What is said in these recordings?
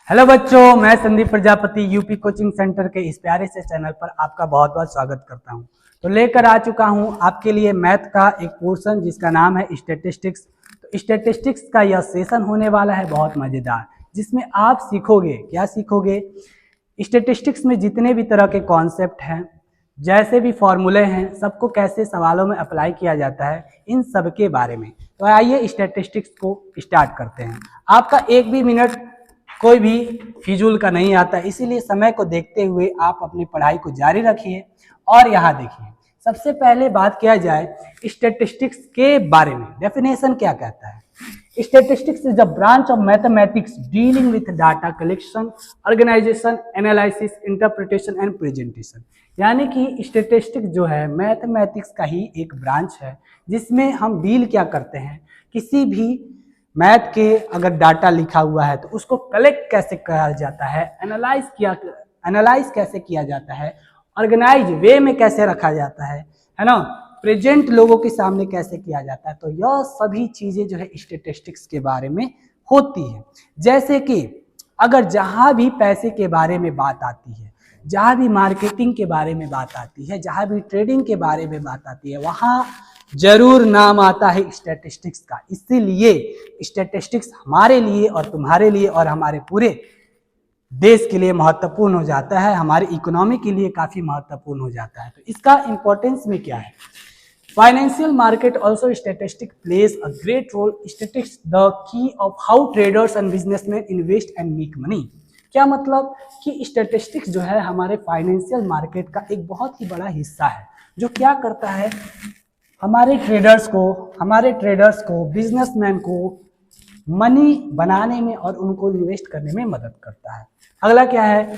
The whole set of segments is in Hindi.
हेलो बच्चों, मैं Sandeep Prajapati UP coaching centre के इस प्यारे से चैनल पर आपका बहुत बहुत स्वागत करता हूं। तो लेकर आ चुका हूं आपके लिए मैथ का एक पोर्शन जिसका नाम है स्टैटिस्टिक्स। तो स्टैटिस्टिक्स का यह सेशन होने वाला है बहुत मज़ेदार, जिसमें आप सीखोगे। क्या सीखोगे? स्टैटिस्टिक्स में जितने भी तरह के कॉन्सेप्ट हैं, जैसे भी फॉर्मूले हैं, सबको कैसे सवालों में अप्लाई किया जाता है, इन सब के बारे में। तो आइए स्टैटिस्टिक्स को स्टार्ट करते हैं। आपका एक भी मिनट कोई भी फिजूल का नहीं आता, इसीलिए समय को देखते हुए आप अपनी पढ़ाई को जारी रखिए। और यहाँ देखिए, सबसे पहले बात किया जाए स्टैटिस्टिक्स के बारे में। डेफिनेशन क्या कहता है? Statistics is the branch of mathematics dealing with data collection, organisation, analysis, interpretation and presentation. यानी कि स्टैटिस्टिक्स जो है मैथमेटिक्स का ही एक ब्रांच है, जिसमें हम डील क्या करते हैं, किसी भी मैथ के अगर डाटा लिखा हुआ है तो उसको कलेक्ट कैसे किया जाता है, एनालाइज कैसे किया जाता है, ऑर्गेनाइज वे में कैसे रखा जाता है ना, प्रेजेंट लोगों के सामने कैसे किया जाता है। तो यह सभी चीजें जो है स्टैटिस्टिक्स के बारे में होती है। जैसे कि अगर जहां भी पैसे के बारे में बात आती है, जहां भी मार्केटिंग के बारे में बात आती है, जहां भी ट्रेडिंग के बारे में बात आती है, वहां जरूर नाम आता है स्टैटिस्टिक्स का। इसीलिए स्टैटिस्टिक्स हमारे लिए और तुम्हारे लिए और हमारे पूरे देश के लिए महत्वपूर्ण हो जाता है, हमारी इकोनॉमी के लिए काफी महत्वपूर्ण हो जाता है। तो इसका इंपॉर्टेंस में क्या है? Financial market also statistic plays a great role. Statistics the key of how traders and businessman invest and make money. क्या मतलब कि स्टैटिस्टिक्स जो है हमारे फाइनेंशियल मार्केट का एक बहुत ही बड़ा हिस्सा है, जो क्या करता है, हमारे ट्रेडर्स को, बिजनेसमैन को मनी बनाने में और उनको इन्वेस्ट करने में मदद करता है। अगला क्या है?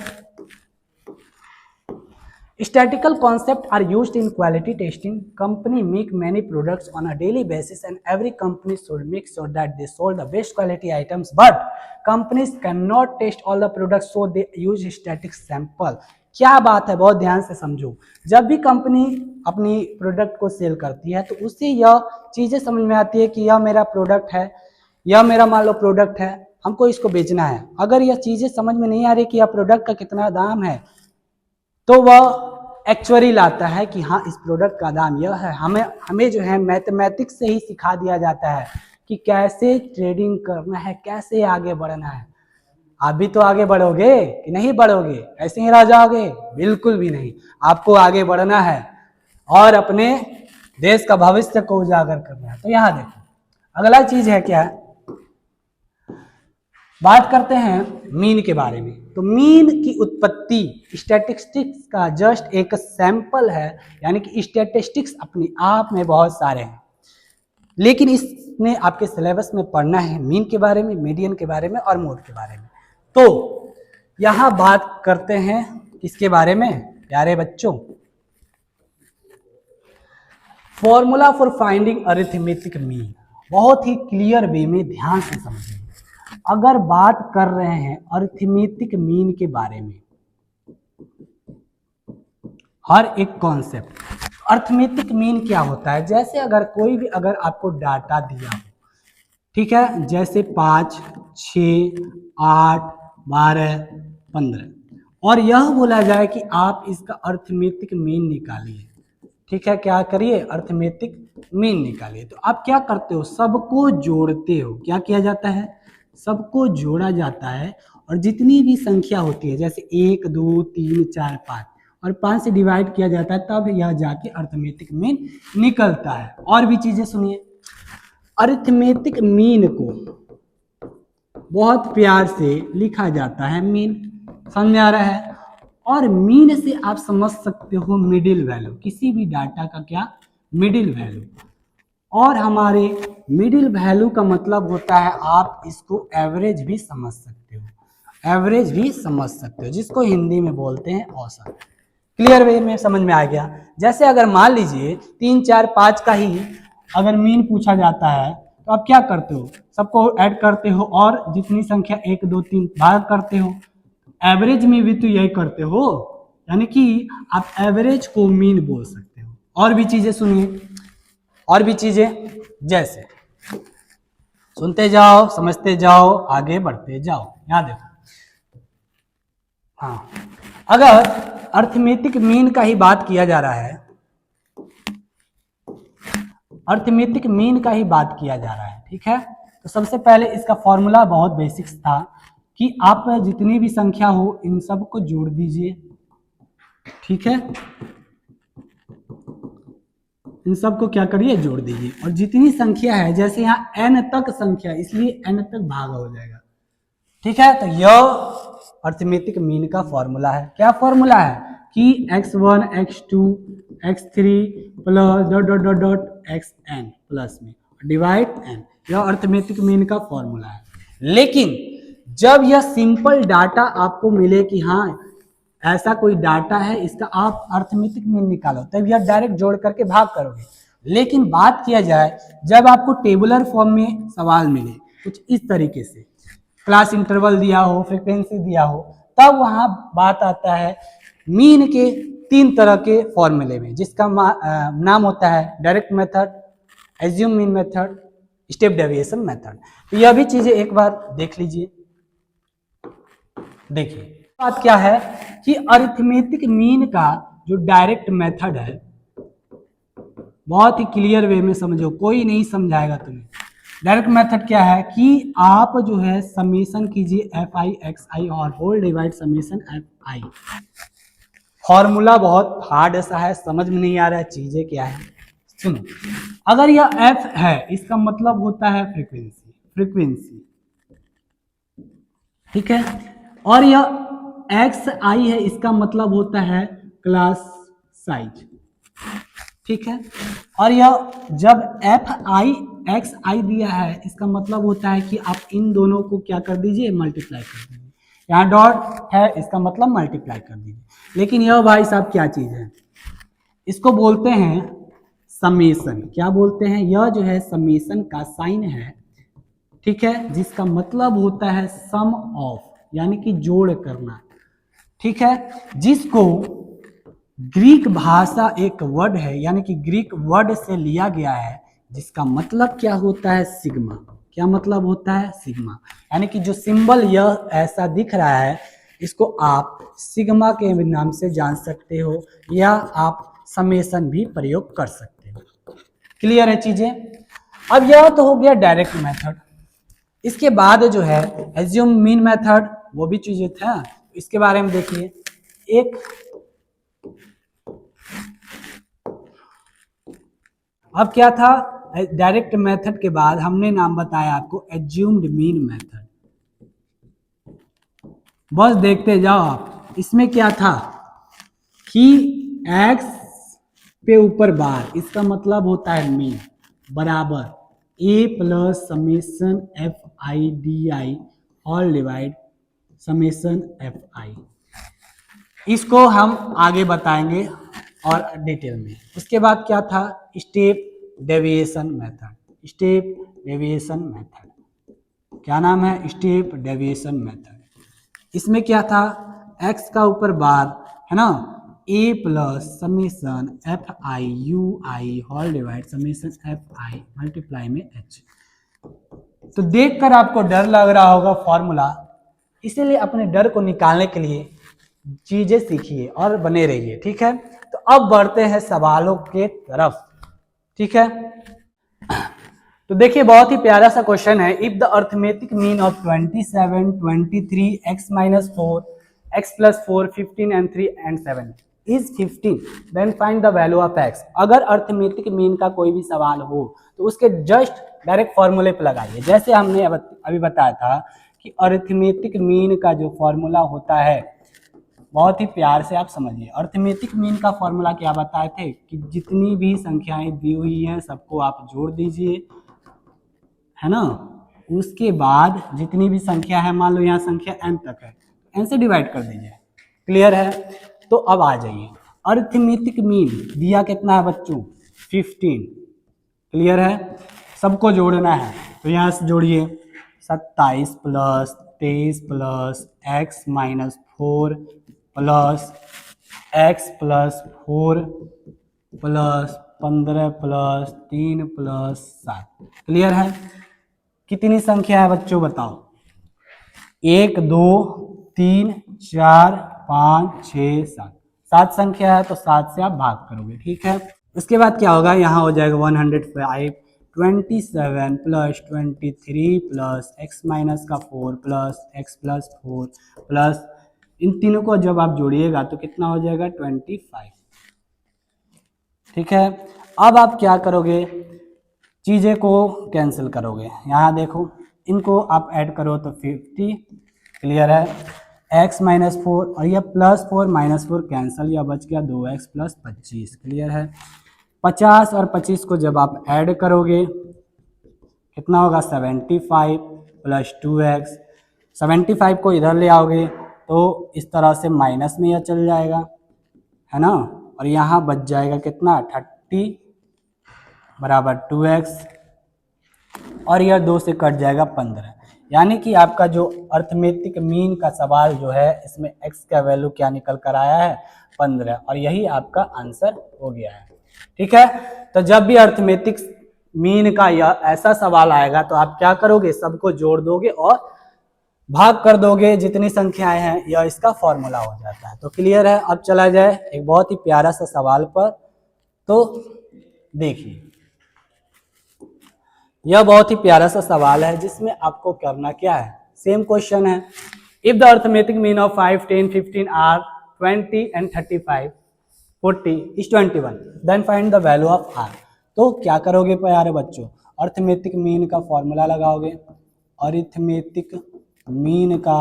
Statistical concept are used in quality testing. Company make many products on a daily basis and every company should make sure that they sold the best quality items, but companies can not test all the products, so they use static sample. क्या बात है, बहुत ध्यान से समझो। जब भी कंपनी अपनी प्रोडक्ट को सेल करती है तो उससे यह चीजें समझ में आती है कि यह मेरा प्रोडक्ट है, यह मेरा मान लो प्रोडक्ट है, हमको इसको बेचना है। अगर यह चीजें समझ में नहीं आ रही कि यह प्रोडक्ट का कितना दाम है, तो वह एक्चुअली लाता है कि हाँ, इस प्रोडक्ट का दाम यह है। हमें जो है मैथमेटिक्स से ही सिखा दिया जाता है कि कैसे ट्रेडिंग करना है, कैसे आगे बढ़ना है। आप भी तो आगे बढ़ोगे कि नहीं बढ़ोगे? ऐसे ही रह जाओगे? बिल्कुल भी नहीं। आपको आगे बढ़ना है और अपने देश का भविष्य को उजागर करना है। तो यहाँ देखो, अगला चीज है क्या? बात करते हैं मीन के बारे में। तो मीन की उत्पत्ति स्टैटिस्टिक्स का जस्ट एक सैंपल है। यानी कि स्टैटिस्टिक्स अपने आप में बहुत सारे हैं, लेकिन इसमें आपके सिलेबस में पढ़ना है मीन के बारे में, मीडियन के बारे में और मोड के बारे में। तो यहां बात करते हैं किसके बारे में प्यारे बच्चों? Formula for finding arithmetic mean. बहुत ही क्लियर वे में ध्यान से समझें। अगर बात कर रहे हैं अरिथमेटिक मीन के बारे में, हर एक कॉन्सेप्ट, अरिथमेटिक मीन क्या होता है? जैसे अगर आपको डाटा दिया हो, ठीक है, जैसे 5, 6, 8, 12, 15, और यह बोला जाए कि आप इसका अरिथमेटिक मीन निकालिए। ठीक है, क्या करिए? अरिथमेटिक मीन निकालिए। तो आप क्या करते हो? सबको जोड़ते हो। क्या किया जाता है? सबको जोड़ा जाता है, और जितनी भी संख्या होती है, जैसे 1, 2, 3, 4, 5, और 5 से डिवाइड किया जाता है, तब यह जाके अरिथमेटिक मीन निकलता है। और भी चीजें सुनिए। अरिथमेटिक मीन को बहुत प्यार से लिखा जाता है मीन। समझ में आ रहा है? और मीन से आप समझ सकते हो मिडिल वैल्यू, किसी भी डाटा का क्या? Middle value. और हमारे मिडिल वैल्यू का मतलब होता है, आप इसको एवरेज भी समझ सकते हो, एवरेज भी समझ सकते हो, जिसको हिंदी में बोलते हैं औसत। क्लियर वे में समझ में आ गया? जैसे अगर मान लीजिए 3, 4, 5 का ही अगर मीन पूछा जाता है, तो आप क्या करते हो? सबको ऐड करते हो और जितनी संख्या 1, 2, 3 भाग करते हो। एवरेज में भी तो यही करते हो, यानी कि आप एवरेज को मीन बोल सकते हो। और भी चीजें सुनिए, और भी चीजें, जैसे सुनते जाओ, समझते जाओ, आगे बढ़ते जाओ। यहाँ देखो, हाँ, अगर अर्थमेटिक मीन का ही बात किया जा रहा है, अर्थमेटिक मीन का ही बात किया जा रहा है, ठीक है, तो सबसे पहले इसका फॉर्मूला बहुत बेसिक्स था कि आप जितनी भी संख्या हो इन सब को जोड़ दीजिए, ठीक है, इन सब को क्या करिए, जोड़ दीजिए, और जितनी संख्या है, जैसे यहाँ n तक संख्या, इसलिए n तक भाग हो जाएगा, ठीक है। तो यह अर्थमेटिक मीन का फॉर्मूला है। क्या फॉर्मूला है कि x1 x2 x3 plus dot dot dot dot xn plus में डिवाइड n, यह अर्थमेटिक मीन का फॉर्मूला है। लेकिन जब यह सिंपल डाटा आपको मिले कि हाँ ऐसा कोई डाटा है, इसका आप अर्थमेटिक मीन निकालो, तब यह डायरेक्ट जोड़ करके भाग करोगे। लेकिन बात किया जाए जब आपको टेबुलर फॉर्म में सवाल मिले कुछ इस तरीके से, क्लास इंटरवल दिया हो, फ्रीक्वेंसी दिया हो, तब वहां बात आता है मीन के 3 तरह के फॉर्मूले में, जिसका नाम होता है direct method, assume mean method, step deviation method. तो यह भी चीजें एक बार देख लीजिए। देखिए बात क्या है कि अरिथमेटिक मीन का जो डायरेक्ट मेथड है, बहुत ही क्लियर वे में समझो, कोई नहीं समझाएगा तुम्हें। डायरेक्ट मेथड क्या है कि आप जो है समेशन कीजिए एफ आई एक्स आई और whole divide summation F i. Formula बहुत हार्ड सा है, समझ में नहीं आ रहा है चीजें क्या है। सुनो, अगर यह एफ है इसका मतलब होता है फ्रीक्वेंसी, फ्रीक्वेंसी, ठीक है, और यह एक्स आई है इसका मतलब होता है क्लास साइज, ठीक है, और यह जब एफ आई एक्स आई दिया है इसका मतलब होता है कि आप इन दोनों को क्या कर दीजिए, मल्टीप्लाई कर दीजिए। यहाँ डॉट है इसका मतलब मल्टीप्लाई कर दीजिए। लेकिन यह भाई साहब क्या चीज है, इसको बोलते हैं समेशन। क्या बोलते हैं, यह जो है समेशन का साइन है, ठीक है, जिसका मतलब होता है सम ऑफ, यानी कि जोड़ करना, ठीक है, जिसको ग्रीक भाषा एक वर्ड है, यानी कि ग्रीक वर्ड से लिया गया है, जिसका मतलब क्या होता है, सिग्मा। क्या मतलब होता है, सिग्मा, यानी कि जो सिंबल यह ऐसा दिख रहा है इसको आप सिग्मा के नाम से जान सकते हो, या आप समेशन भी प्रयोग कर सकते हो। क्लियर है चीजें। अब यह तो हो गया डायरेक्ट मेथड। इसके बाद जो है एज्यूम मीन मेथड, वो भी चीजें था, इसके बारे में देखिए। एक अब क्या था, डायरेक्ट मेथड के बाद हमने नाम बताया आपको एज्यूम्ड मीन मेथड। बस देखते जाओ आप, इसमें क्या था कि x पे ऊपर बार, इसका मतलब होता है मीन, बराबर a plus summation F I D I all divide summation F I. इसको हम आगे बताएंगे और डिटेल में। उसके बाद क्या था, step deviation method. Step deviation method, क्या नाम है, स्टेप डेविएशन मेथड। इसमें क्या था, x का ऊपर बार है ना, a plus summation F I you i whole divide summation F i multiply में h। तो देखकर आपको डर लग रहा होगा फॉर्मूला, इसीलिए अपने डर को निकालने के लिए चीजें सीखिए और बने रहिए, ठीक है। तो अब बढ़ते हैं सवालों के तरफ, ठीक है। तो देखिए बहुत ही प्यारा सा क्वेश्चन है। If the arithmetic mean of 27, 23, x minus 4, x plus 4, 15 and 3 and 7 is 15, then find the value of x। अगर अर्थमेटिक मीन का कोई भी सवाल हो तो उसके जस्ट डायरेक्ट फॉर्मूले पे लगाइए। जैसे हमने अभी बताया था कि अर्थमेटिक मीन का जो फॉर्मूला होता है, बहुत ही प्यार से आप समझिए। अर्थमेटिक मीन का फॉर्मूला क्या बताए थे कि जितनी भी संख्याएं दी हुई हैं सबको आप जोड़ दीजिए, है ना, उसके बाद जितनी भी संख्या है, मान लो यहाँ संख्या n तक है, n से डिवाइड कर दीजिए। क्लियर है। तो अब आ जाइए, अर्थमेटिक मीन दिया कितना है बच्चों, 15। क्लियर है, सबको जोड़ना है, तो यहाँ से जोड़िए 27 plus 23 plus x minus 4 plus x plus 4 plus 15 plus 3 plus 7। Clear है। कितनी संख्या है बच्चों बताओ, 1 2 3 4 5 6 7, 7 संख्या है तो 7 से आप भाग करोगे, ठीक है। उसके बाद क्या होगा, यहाँ हो जाएगा 105 27 प्लस 23 प्लस एक्स माइनस का 4 प्लस एक्स प्लस 4 प्लस इन तीनों को जब आप जोड़िएगा तो कितना हो जाएगा 25, ठीक है। अब आप क्या करोगे, चीज़ें को कैंसिल करोगे, यहाँ देखो इनको आप ऐड करो तो 50, क्लियर है। x माइनस 4 और यह प्लस 4 माइनस 4 कैंसिल, यह बच गया 2x प्लस 25, क्लियर है। 50 और 25 को जब आप ऐड करोगे कितना होगा 75 प्लस 2x, 75 को इधर ले आओगे तो इस तरह से माइनस में यह चल जाएगा, है ना, और यहाँ बच जाएगा कितना 30 बराबर 2x और यह 2 से कट जाएगा 15, यानी कि आपका जो अर्थमेटिक मीन का सवाल जो है इसमें x का वैल्यू क्या निकल कर आया है 15, और यही आपका आंसर हो गया है, ठीक है। तो जब भी अर्थमेटिक मीन का यह ऐसा सवाल आएगा तो आप क्या करोगे, सबको जोड़ दोगे और भाग कर दोगे, जितनी संख्याएं हैं यह इसका फॉर्मूला हो जाता है। तो क्लियर है। अब चला जाए एक बहुत ही प्यारा सा सवाल पर, तो देखिए यह बहुत ही प्यारा सा सवाल है जिसमें आपको करना क्या है, सेम क्वेश्चन है। If the arithmetic mean of 5 10 15 r 20 and 35 40 is 21 then find the value of r. तो क्या करोगे प्यारे बच्चों, अर्थमेटिक मीन का फॉर्मूला लगाओगे, अरिथमेटिक मीन का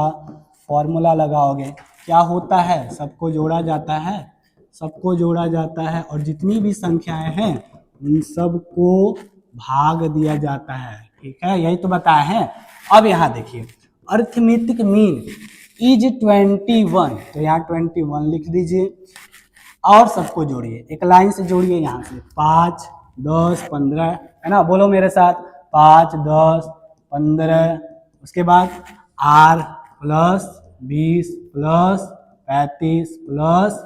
फॉर्मूला लगाओगे। क्या होता है, सबको जोड़ा जाता है, सबको जोड़ा जाता है और जितनी भी संख्याएं हैं उन सबको भाग दिया जाता है, ठीक है, यही तो बताए हैं। अब यहाँ देखिए अरिथमेटिक मीन इज 21, तो यहाँ 21 लिख दीजिए और सबको जोड़िए, एक लाइन से जोड़िए, यहाँ से 5 10 15, है ना, बोलो मेरे साथ 5 10 15, उसके बाद r plus 20 plus 35 plus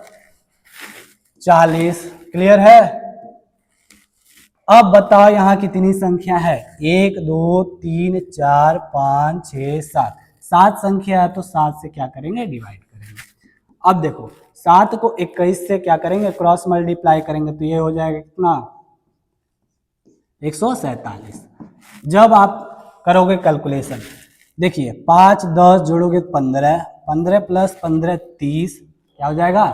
40, clear है। अब बताओ यहाँ कितनी संख्या है, 1 2 3 4 5 6 7, 7 संख्या है तो 7 से क्या करेंगे, डिवाइड करेंगे। अब देखो 7 को 21 से क्या करेंगे, क्रॉस मल्टीप्लाई करेंगे तो ये हो जाएगा कितना 147। जब आप करोगे कैलकुलेशन, देखिए 5 10 जोड़ोगे 15, 15 प्लस 15 30, क्या हो जाएगा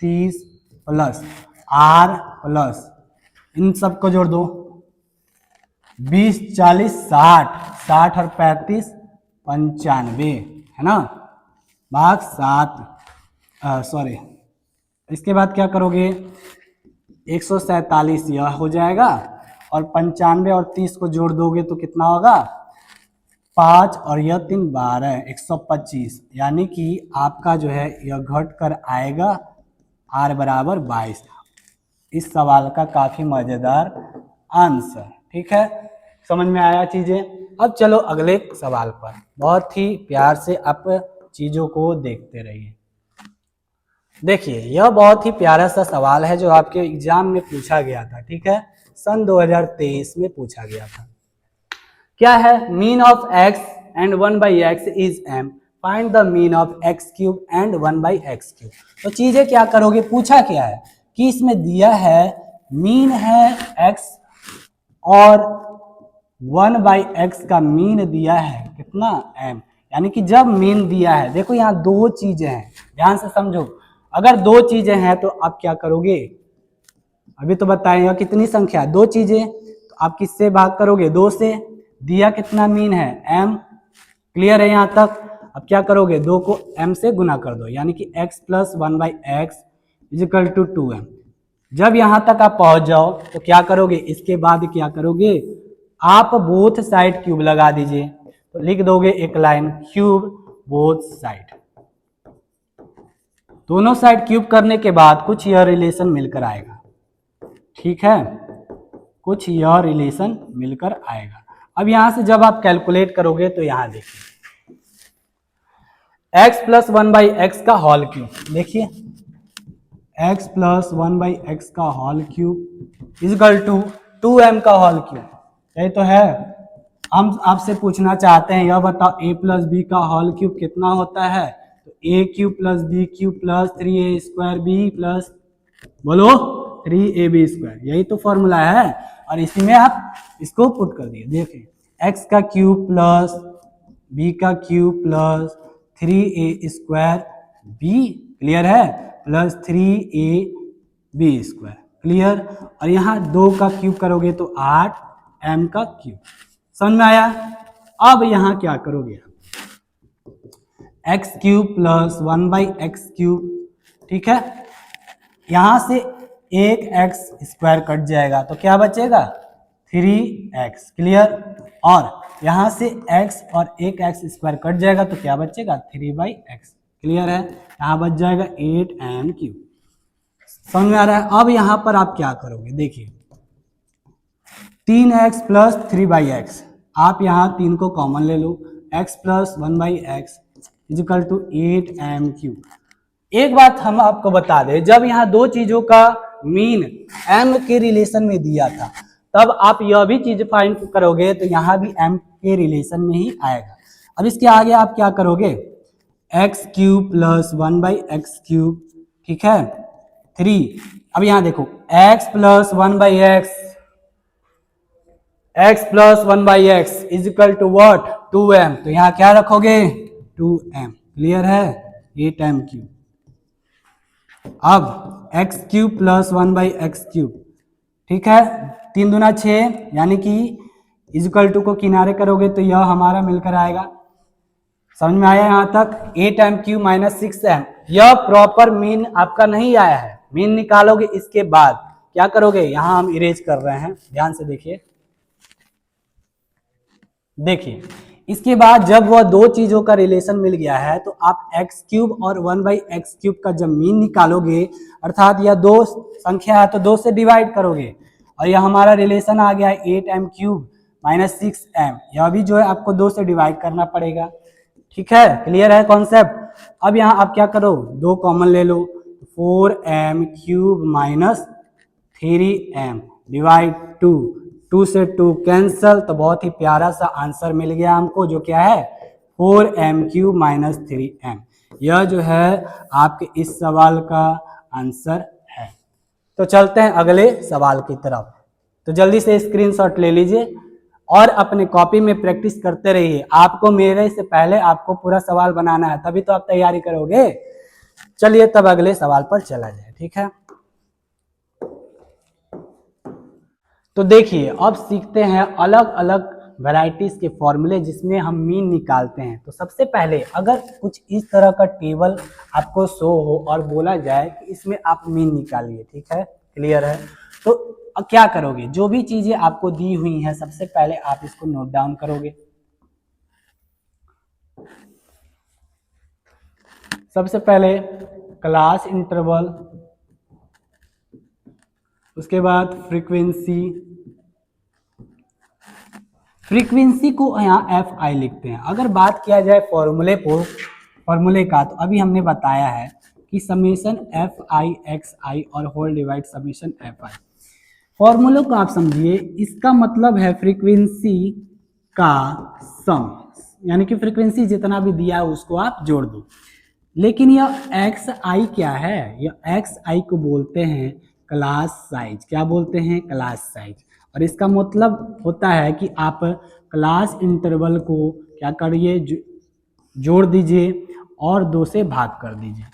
30 प्लस आर प्लस इन सबको जोड़ दो 20 40 60, 60 और 35 95, है ना, भाग 7, सॉरी, इसके बाद क्या करोगे 147 यह हो जाएगा और 95 और 30 को जोड़ दोगे तो कितना होगा 5 और यह 3 12 125, यानी कि आपका जो है यह घट कर आएगा r बराबर 22। इस सवाल का काफी मजेदार आंसर, ठीक है, समझ में आया चीजें। अब चलो अगले सवाल पर, बहुत ही प्यार से आप चीजों को देखते रहिए। देखिए यह बहुत ही प्यारा सा सवाल है जो आपके एग्जाम में पूछा गया था, ठीक है, सन 2023 में पूछा गया था। क्या है, mean of x and 1/x is m, find the mean of x cube and 1/x cube. तो चीजें क्या करोगे, पूछा क्या है कि इसमें दिया है मीन है x और 1/x का मीन दिया है कितना m, यानी कि जब मीन दिया है, देखो यहाँ दो चीजें हैं, ध्यान से समझो, अगर दो चीजें हैं तो आप क्या करोगे, अभी तो बताएं कितनी संख्या है, दो चीजें, तो आप किससे भाग करोगे 2 से, दिया कितना मीन है m, क्लियर है यहाँ तक। अब क्या करोगे 2 को m से गुना कर दो, यानी कि x plus 1/x is equal to 2m। जब यहाँ तक आप पहुंच जाओ तो क्या करोगे, इसके बाद क्या करोगे, आप बोथ साइड क्यूब लगा दीजिए, तो लिख दोगे एक लाइन क्यूब बोथ साइड, दोनों साइड क्यूब करने के बाद कुछ यह रिलेशन मिलकर आएगा, ठीक है, कुछ यह रिलेशन मिलकर आएगा। अब यहां से जब आप कैलकुलेट करोगे तो यहां देखिए x प्लस 1/x का होल क्यूब, देखिए x प्लस 1/x का whole cube is equal to 2m का होल क्यूब, यही तो है। हम आपसे पूछना चाहते हैं, यह बताओ a प्लस बी का होल क्यूब कितना होता है, A cube plus B cube plus 3a square B plus बोलो 3ab स्क्वायर, यही तो फॉर्मूला है। और इसी में आप इसको पुट कर दिए, देखिए x का क्यूब प्लस b का cube plus 3a square b, clear है, प्लस 3ab स्क्वायर, क्लियर। और यहाँ 2 का क्यूब करोगे तो 8m का क्यूब, समझ में आया। अब यहाँ क्या करोगे, x cube plus 1/x cube, ठीक है, यहां से एक एक्स स्क्वायर कट जाएगा तो क्या बचेगा 3x, क्लियर। और यहां से x और एक एक्स स्क्वायर कट जाएगा तो क्या बचेगा 3/x, क्लियर है, यहाँ बच जाएगा 8m क्यूब, समझ में आ रहा है। अब यहाँ पर आप क्या करोगे, देखिए 3x प्लस 3/x, आप यहाँ 3 को कॉमन ले लो, x plus 1/x is equal to 8m cube. एक बात हम आपको बता दें, जब यहाँ दो चीजों का मीन m के रिलेशन में दिया था, तब आप यह भी चीज फाइंड करोगे तो यहाँ भी m के रिलेशन में ही आएगा। अब इसके आगे आप क्या करोगे, x cube plus 1/x cube, ठीक है, 3। अब यहाँ देखो x plus 1/x, x plus 1/x is equal to what 2m, तो यहाँ क्या रखोगे 2m, क्लियर है, 8m क्यूब। अब x cube plus 1/x cube, ठीक है, 3 दूना 6, यानी कि इजिकल टू को किनारे करोगे तो यह हमारा मिलकर आएगा, समझ में आया यहाँ तक। 8m क्यूब माइनस 6m, यह प्रॉपर मीन आपका नहीं आया है, मीन निकालोगे इसके बाद क्या करोगे, यहाँ हम इरेज कर रहे हैं, ध्यान से देखिए, देखिए इसके बाद जब वह दो चीजों का रिलेशन मिल गया है तो आप x क्यूब और 1/x क्यूब का जब मीन निकालोगे, अर्थात यह दो संख्या है तो 2 से डिवाइड करोगे, और यह हमारा रिलेशन आ गया है 8m क्यूब माइनस 6m, यह भी जो है आपको 2 से डिवाइड करना पड़ेगा, ठीक है, क्लियर है कॉन्सेप्ट। अब यहाँ आप क्या करो, 2 कॉमन ले लो, 4m cube minus 3m divide 2 से 2 कैंसल, तो बहुत ही प्यारा सा आंसर मिल गया हमको, जो क्या है 4m क्यूब माइनस 3m, यह जो है आपके इस सवाल का आंसर है। तो चलते हैं अगले सवाल की तरफ, तो जल्दी से स्क्रीनशॉट ले लीजिए और अपने कॉपी में प्रैक्टिस करते रहिए। आपको मेरे से पहले आपको पूरा सवाल बनाना है, तभी तो आप तैयारी करोगे। चलिए तब अगले सवाल पर चला जाए, ठीक है। तो देखिए अब सीखते हैं अलग अलग वैरायटीज के फॉर्मूले जिसमें हम मीन निकालते हैं। तो सबसे पहले अगर कुछ इस तरह का टेबल आपको शो हो और बोला जाए कि इसमें आप मीन निकालिए, ठीक है, क्लियर है, तो अब क्या करोगे, जो भी चीजें आपको दी हुई हैं सबसे पहले आप इसको नोट डाउन करोगे। सबसे पहले क्लास इंटरवल, उसके बाद फ्रीक्वेंसी को यहाँ fi लिखते हैं। अगर बात किया जाए फॉर्मूले का, तो अभी हमने बताया है कि समेशन fi xi और होल डिवाइड समेशन fi, फॉर्मूले को आप समझिए, इसका मतलब है फ्रीक्वेंसी का सम, यानी कि फ्रीक्वेंसी जितना भी दिया है उसको आप जोड़ दो। लेकिन यह xi क्या है, यह xi को बोलते हैं क्लास साइज, क्या बोलते हैं क्लास साइज, और इसका मतलब होता है कि आप क्लास इंटरवल को क्या करिए, जोड़ दीजिए और 2 से भाग कर दीजिए,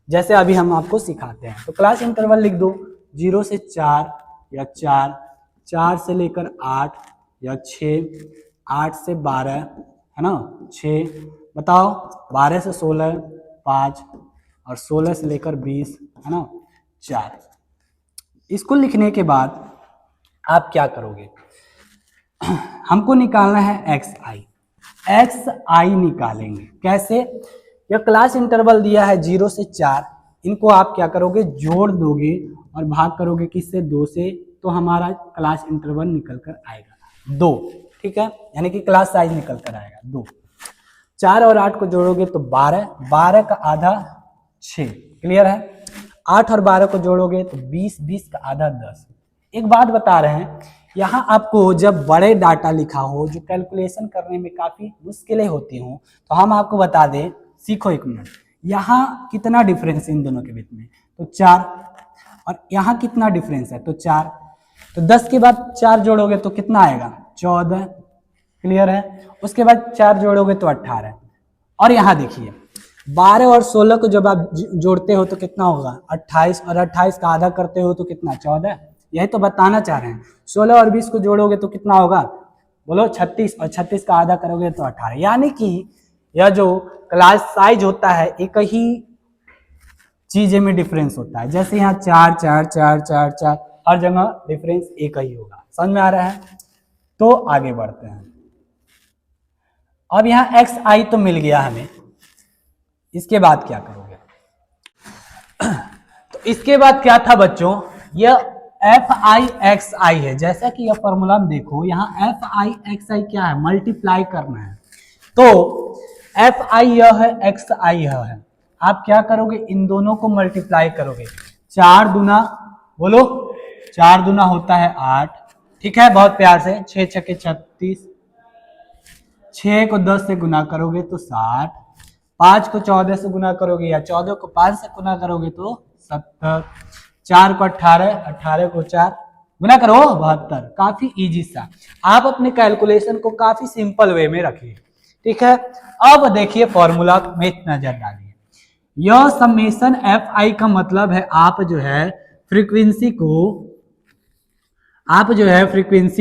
जैसे अभी हम आपको सिखाते हैं। तो क्लास इंटरवल लिख दो, 0 से 4 या 4 से लेकर 8 या 6, 8 से 12 है ना, 6, बताओ 12 से 16 5, और 16 से लेकर 20 है ना 4। इसको लिखने के बाद आप क्या करोगे, हमको निकालना है xi निकालेंगे कैसे, यह क्लास इंटरवल दिया है 0 से 4, इनको आप क्या करोगे जोड़ दोगे और भाग करोगे किससे, 2 से, तो हमारा क्लास इंटरवल निकल कर आएगा 2, ठीक है, यानी कि क्लास साइज निकल कर आएगा 2। 4 और 8 को जोड़ोगे तो 12, 12 का आधा 6, क्लियर है, 8 और 12 को जोड़ोगे तो 20, 20 का आधा 10। एक बात बता रहे हैं, यहाँ आपको जब बड़े डाटा लिखा हो, जो कैलकुलेशन करने में काफ़ी मुश्किलें होती हों, तो हम आपको बता दें, सीखो एक मिनट, यहाँ कितना डिफरेंस है इन दोनों के बीच में, तो 4, और यहाँ कितना डिफरेंस है, तो 4, तो 10 के बाद 4 जोड़ोगे तो कितना आएगा, 14, क्लियर है। उसके बाद 4 जोड़ोगे तो 18, और यहाँ देखिए 12 और 16 को जब आप जोड़ते हो तो कितना होगा, 28, और 28 का आधा करते हो तो कितना, 14, यही तो बताना चाह रहे हैं। 16 और 20 को जोड़ोगे तो कितना होगा, बोलो 36, और 36 का आधा करोगे तो 18, यानी कि यह जो क्लास साइज होता है एक ही चीजें में डिफरेंस होता है। जैसे यहाँ 4 4 4 4 4, हर जगह डिफरेंस एक ही होगा। समझ में आ रहा है? तो आगे बढ़ते हैं। अब यहाँ एक्स आई तो मिल गया हमें, इसके बाद क्या करोगे? तो इसके बाद क्या था बच्चों, यह एफ आई एक्स आई है। जैसा कि यह फॉर्मूला में देखो, यहाँ एफ आई एक्स आई क्या है, मल्टीप्लाई करना है। तो एफ आई यह है, एक्स आई यह है, आप क्या करोगे, इन दोनों को मल्टीप्लाई करोगे। 4 दूना, बोलो 4 दूना होता है 8, ठीक है, बहुत प्यार से। 6 छक्के 36, 6 को 10 से गुना करोगे तो 60, 5 को 14 से गुना करोगे या 14 को 5 से गुना करोगे तो 70, 4 को 18, 18 को 4 गुना करो 72। काफी इजी सा, आप अपने कैलकुलेशन को काफी सिंपल वे में रखिए, ठीक है। अब देखिए फॉर्मूला में नजर डालिए, यह समेशन एफ आई का मतलब है आप जो है फ्रीक्वेंसी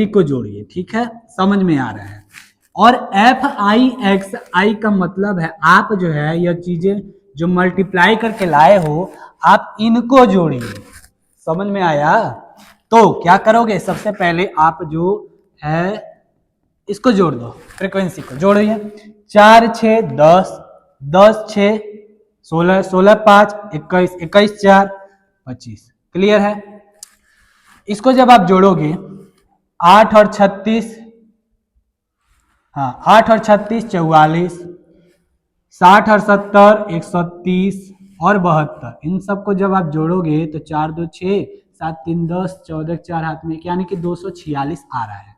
को जोड़िए, ठीक है, समझ में आ रहा है। और एफ आई एक्स आई का मतलब है आप जो है यह चीजें जो मल्टीप्लाई करके लाए हो आप इनको जोड़िए, समझ में आया? तो क्या करोगे, सबसे पहले आप जो है इसको जोड़ दो, फ्रीक्वेंसी को जोड़िए। 4 6 10, 10 6 16, 16 5 21, 21 4 25, क्लियर है। इसको जब आप जोड़ोगे 8 और 36, हाँ 8 और 36 44, 60 और 70 130 और 72, इन सबको जब आप जोड़ोगे तो 4 2 6 7 3 10, 14 4 हाथ में, यानी कि 246 आ रहा है,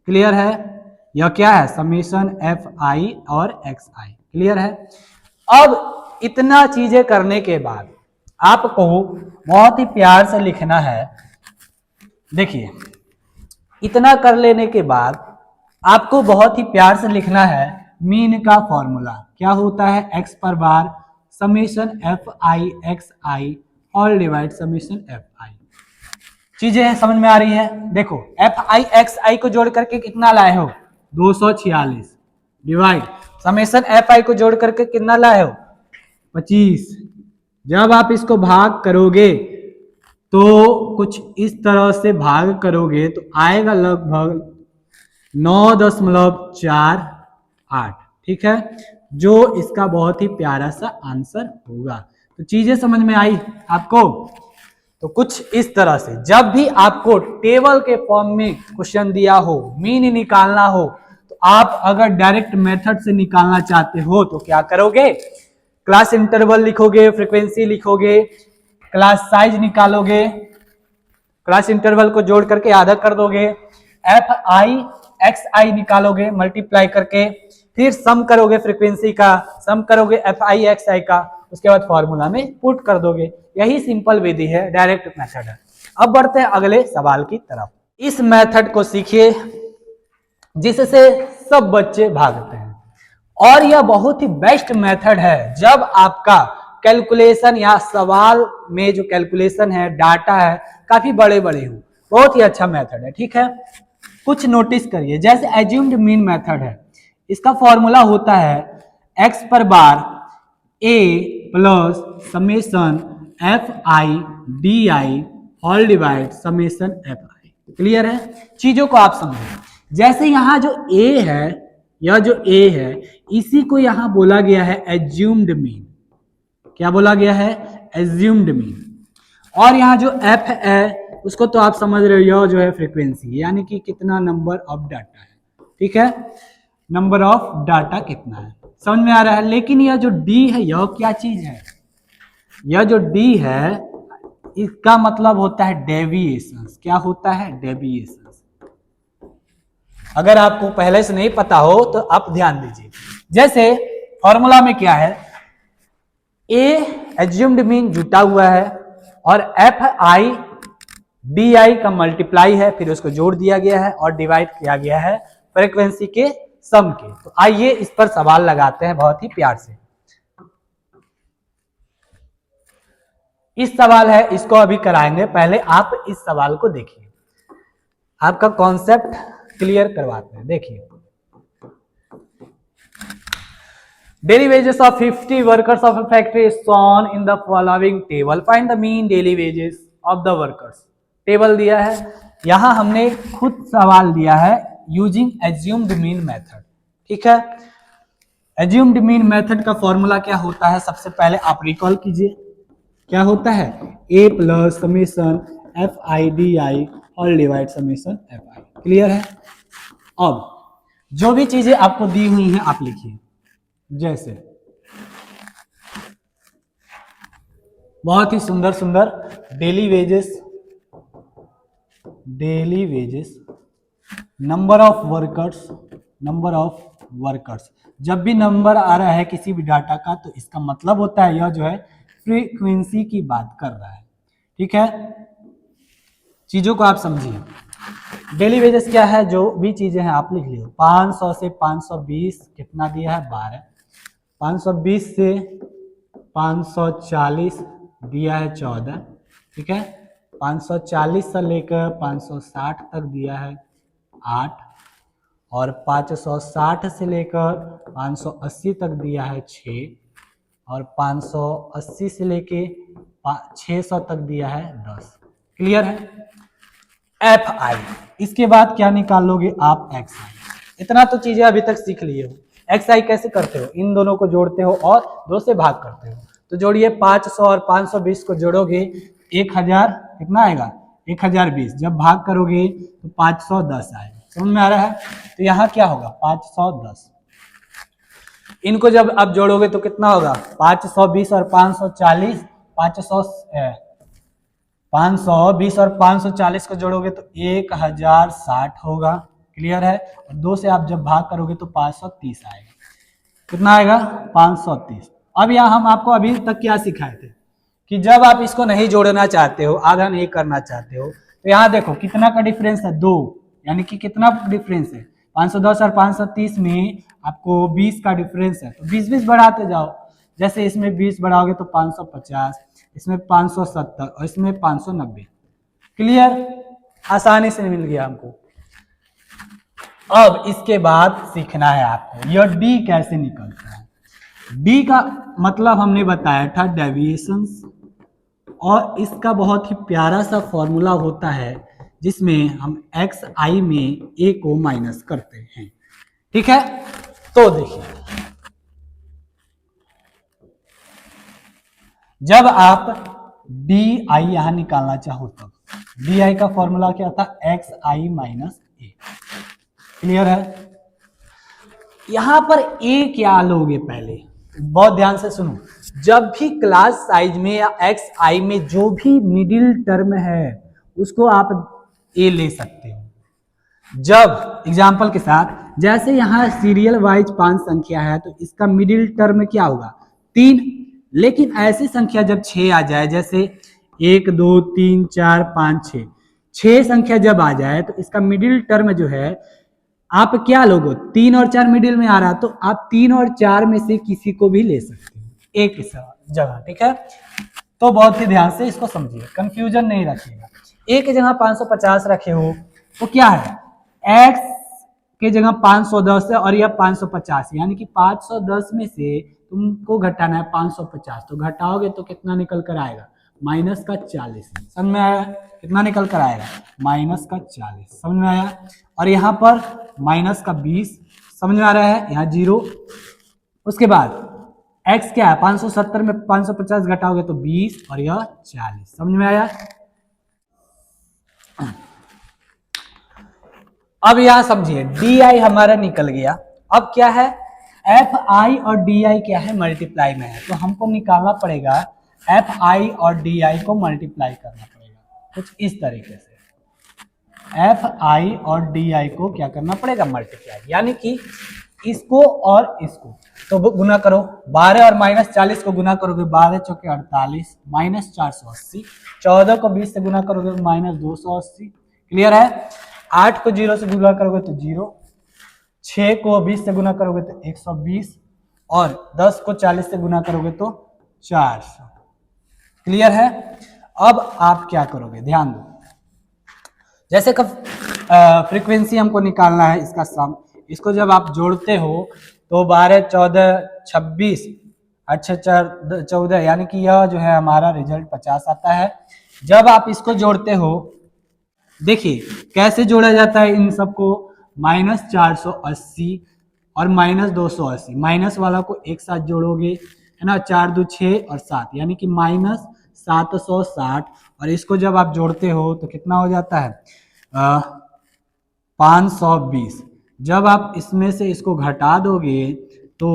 क्लियर है। यह क्या है, समेशन एफ आई और एक्स आई, क्लियर है। अब इतना चीजें करने के बाद आपको बहुत ही प्यार से लिखना है। देखिए इतना कर लेने के बाद आपको बहुत ही प्यार से लिखना है मीन का फॉर्मूला क्या होता है, एक्स पर bar summation F I x I all divide summation F I. चीजें समझ में आ रही है? देखो एफ आई एक्स आई को जोड़ करके कितना लाए हो, 246, डिवाइड समेशन एफ आई को जोड़ करके कितना लाए हो, 25। जब आप इसको भाग करोगे तो कुछ इस तरह से भाग करोगे तो आएगा लगभग 9.48, ठीक है, जो इसका बहुत ही प्यारा सा आंसर होगा। तो चीजें समझ में आई आपको? तो कुछ इस तरह से जब भी आपको टेबल के फॉर्म में क्वेश्चन दिया हो, मीन निकालना हो, तो आप अगर डायरेक्ट मेथड से निकालना चाहते हो तो क्या करोगे, क्लास इंटरवल लिखोगे, फ्रीक्वेंसी लिखोगे, क्लास साइज निकालोगे, क्लास इंटरवल को जोड़ करके आधा कर दोगे, एफ आई एक्स आई निकालोगे मल्टीप्लाई करके, फिर सम करोगे फ्रीक्वेंसी का, सम करोगे एफ आई एक्स आई का, उसके बाद फॉर्मूला में पुट कर दोगे। यही सिंपल विधि है, डायरेक्ट मेथड है। अब बढ़ते हैं अगले सवाल की तरफ। इस मेथड को सीखिए जिससे सब बच्चे भागते हैं, और यह बहुत ही बेस्ट मेथड है जब आपका कैलकुलेशन या सवाल में जो कैलकुलेशन है, डाटा है, काफी बड़े बड़े हो। बहुत ही अच्छा मेथड है, ठीक है। कुछ नोटिस करिए, जैसे एज्यूम्ड मीन मेथड है, इसका फॉर्मूला होता है एक्स पर bar A plus summation F I D I all divide summation F I, clear है। चीजों को आप समझें, जैसे यहाँ जो ए है, यह जो ए है इसी को यहाँ बोला गया है एज्यूम्ड मीन। क्या बोला गया है, एज्यूम्ड मीन। और यहाँ जो एफ है उसको तो आप समझ रहे हो, यह जो है फ्रीक्वेंसी, यानी कि कितना नंबर ऑफ डाटा है, ठीक है, नंबर ऑफ डाटा कितना है, समझ में आ रहा है। लेकिन यह जो डी है यह क्या चीज है, यह जो डी है इसका मतलब होता है डेविएशंस। क्या होता है, डेविएशंस। अगर आपको पहले से नहीं पता हो तो आप ध्यान दीजिए। जैसे फॉर्मूला में क्या है, ए एज्यूम्ड मीन जुटा हुआ है और एफ आई डी आई का मल्टीप्लाई है, फिर उसको जोड़ दिया गया है और डिवाइड किया गया है फ्रीक्वेंसी के सम के। तो आइए इस पर सवाल लगाते हैं बहुत ही प्यार से। इस सवाल है, इसको अभी कराएंगे, पहले आप इस सवाल को देखिए, आपका कॉन्सेप्ट क्लियर करवाते हैं। देखिए, daily wages of 50 workers of a factory is shown in the following table, find the mean daily wages of the workers. Table दिया है, यहां हमने खुद सवाल दिया है यूजिंग एज्यूम्ड मीन मेथड। ठीक है, एज्यूम्ड मीन मेथड का फॉर्मूला क्या होता है, सबसे पहले आप रिकॉल कीजिए, क्या होता है A plus summation F I D I और divide summation F I. Clear है। अब जो भी चीजें आपको दी हुई हैं आप लिखिए, जैसे बहुत ही सुंदर सुंदर daily wages, number of workers. जब भी नंबर आ रहा है किसी भी डाटा का तो इसका मतलब होता है यह जो है फ्रीक्वेंसी की बात कर रहा है। ठीक है, चीजों को आप समझिए। डेली वेजेस क्या है, जो भी चीजें हैं आप लिख लीजिए। 500 से 520 कितना दिया है 12, 520 से 540 दिया है 14। ठीक है, 540 से लेकर 560 तक दिया है 8 और 560 से लेकर 580 तक दिया है 6 और 580 से लेके 600 तक दिया है 10। क्लियर है। एफ आई, इसके बाद क्या निकाल लोगे आप एक्स आई। इतना तो चीजें अभी तक सीख लिए हो। एक्स आई कैसे करते हो, इन दोनों को जोड़ते हो और 2 से भाग करते हो। तो जोड़िए 500 और 520 को जोड़ोगे 1000 कितना आएगा 1020। जब भाग करोगे तो 510 आएगा। समझ में आ रहा है। तो यहाँ क्या होगा 510, इनको जब आप जोड़ोगे तो कितना होगा 520 और 540, 520 और 540 को जोड़ोगे तो 1060 होगा। क्लियर है। और 2 से आप जब भाग करोगे तो 530 आएगा। कितना आएगा 530। अब यहाँ हम आपको अभी तक क्या सिखाए थे कि जब आप इसको नहीं जोड़ना चाहते हो, आधा नहीं करना चाहते हो, तो यहाँ देखो कितना का डिफरेंस है 2, यानी कि कितना डिफरेंस है 510 और 530 में आपको 20 का डिफरेंस है। तो 20 बढ़ाते जाओ। जैसे इसमें 20 बढ़ाओगे तो 550, इसमें 570 और इसमें 590। क्लियर, आसानी से मिल गया हमको। अब इसके बाद सीखना है आपको यह डी कैसे निकलता है। डी का मतलब हमने बताया था डेविएशंस, और इसका बहुत ही प्यारा सा फॉर्मूला होता है जिसमें हम एक्स आई में ए को माइनस करते हैं। ठीक है, तो देखिए जब आप डी आई यहां निकालना चाहो तब डी आई का फॉर्मूला क्या था एक्स आई माइनस ए। क्लियर है। यहां पर ए क्या लोगे, पहले बहुत ध्यान से सुनो। जब भी क्लास साइज में या एक्स आई में जो भी मिडिल टर्म है उसको आप ए ले सकते हो। जब एग्जाम्पल के साथ, जैसे यहां सीरियल वाइज 5 संख्या है तो इसका मिडिल टर्म क्या होगा 3। लेकिन ऐसी संख्या जब 6 आ जाए, जैसे 1 2 3 4 5 6 संख्या जब आ जाए तो इसका मिडिल टर्म जो है आप क्या लोगो 3 और 4 मिडिल में आ रहा तो आप 3 और 4 में से किसी को भी ले सकते हो एक जगह। ठीक है, तो बहुत ही ध्यान से इसको समझिए, कंफ्यूजन नहीं रखिएगा। ए की जगह 550 रखे हो तो क्या है x के जगह 510 है और यह 550, यानी कि 510 में से तुमको घटाना है 550। तो घटाओगे तो कितना निकल कर आएगा माइनस का 40। समझ में आया, कितना निकल कर आएगा माइनस का 40। समझ में आया। और यहाँ पर माइनस का 20। समझ में आ रहा है, यहाँ 0। उसके बाद x क्या है 570 में 550 घटाओगे तो 20 और यह 40। समझ में आया। अब यहां समझिए डी आई हमारा निकल गया। अब क्या है एफ आई और डी आई क्या है मल्टीप्लाई में है, तो हमको निकालना पड़ेगा एफ आई और डी आई को मल्टीप्लाई करना पड़ेगा कुछ इस तरीके से। एफ आई और डी आई को क्या करना पड़ेगा मल्टीप्लाई, यानी कि इसको और इसको तो गुना करो, 12 और -40 को गुना करोगे 12 चौके 48 -480, 14 को 20 से गुना करोगे -280, क्लियर है। 8 को 0 से गुना करोगे तो 0, 6 को 20 से गुना करोगे तो 120 और 10 को 40 से गुना करोगे तो 400, क्लियर है। अब आप क्या करोगे, ध्यान दो, जैसे कब फ्रीक्वेंसी हमको निकालना है इसका सम, इसको जब आप जोड़ते हो तो 12 14 26 अच्छा 14 यानी कि यह जो है हमारा रिजल्ट 50 आता है। जब आप इसको जोड़ते हो, देखिए कैसे जोड़ा जाता है इन सबको, -480 और -280, माइनस वाला को एक साथ जोड़ोगे है ना, 4 2 6 और 7 यानी कि -760, और इसको जब आप जोड़ते हो तो कितना हो जाता है 520। जब आप इसमें से इसको घटा दोगे तो